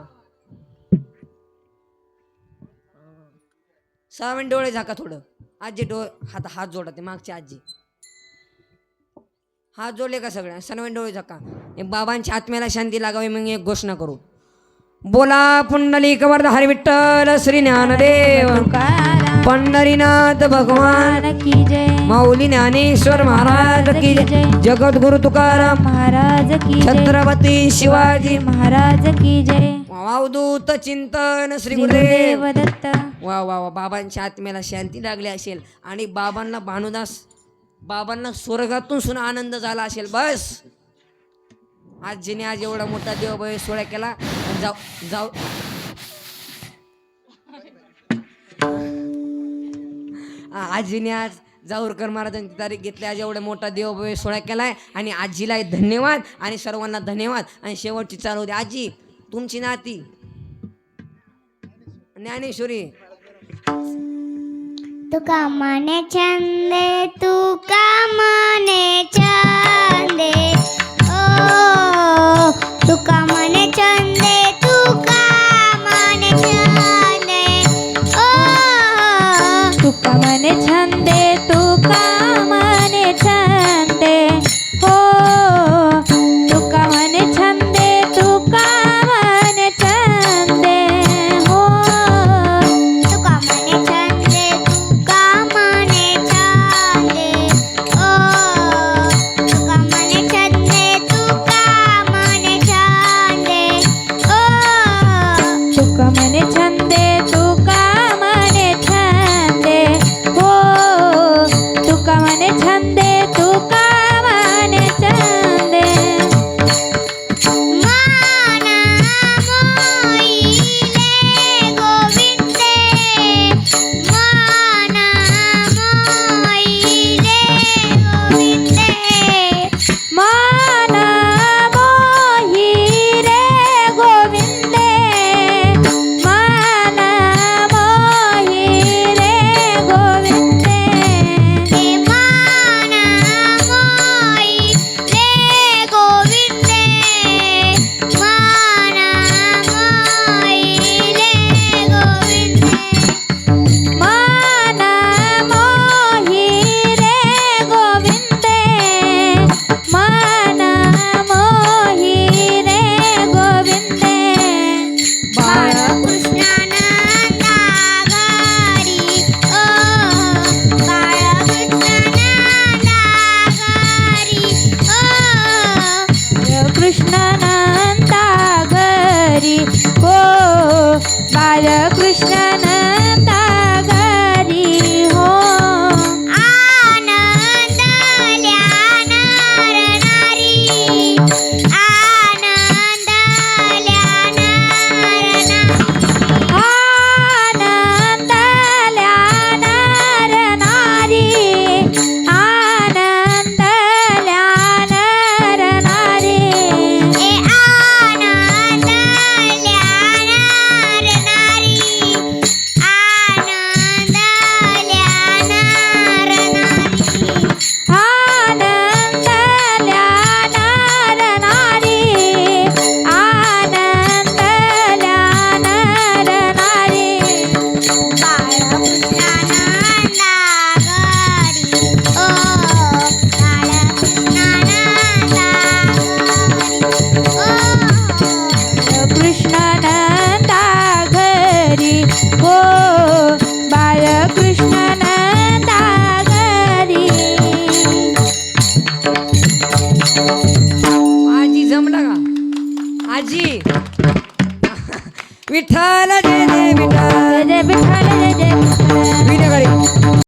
सर्वांनी डोळे झाका थोडं. आजी हात जोडा. ते मागची आजी हात जोडले का सगळ्या. सर्वांनी डोळे झाका. बाबांच्या आत्म्याला शांती लागावी मग एक घोषणा करू. बोला पुंडलिक वरद हरी विठ्ठल श्री ज्ञानदेव
तुकाराम
पंढरीनाथ भगवान
की जय.
माऊली ज्ञानेश्वर महाराज की जय. जगद्गुरु तुकाराम
महाराज की जय.
छत्रपती शिवाजी
महाराज की जय.
अवधूत चिंतन श्री
श्री
गुरुदेव
गुरुदेव दत्त.
वा वा वा. बाबांच्या आत्म्याला शांती लागली असेल आणि बाबांना स्वर्गातून सुद्धा आनंद झाला असेल. बस आजीने आज एवढा मोठा देवभव्य सोहळा केला. जाऊ आजीने आज जाऊरकर महाराजांची तारीख घेतली. आज एवढा मोठा देवभव्य सोहळा केलाय आणि आजीला धन्यवाद आणि सर्वांना धन्यवाद. आणि शेवटची चालू होती आजी तुमची नाती ज्ञानेश्वरी.
तुका मने छंदे तुका मने छंदे ओ तुका मने छंदे तुका मने छंदे ओ
तुका मने छंदे तुका मने छंदे हो तुका मने छंदे तू तुका म्हणे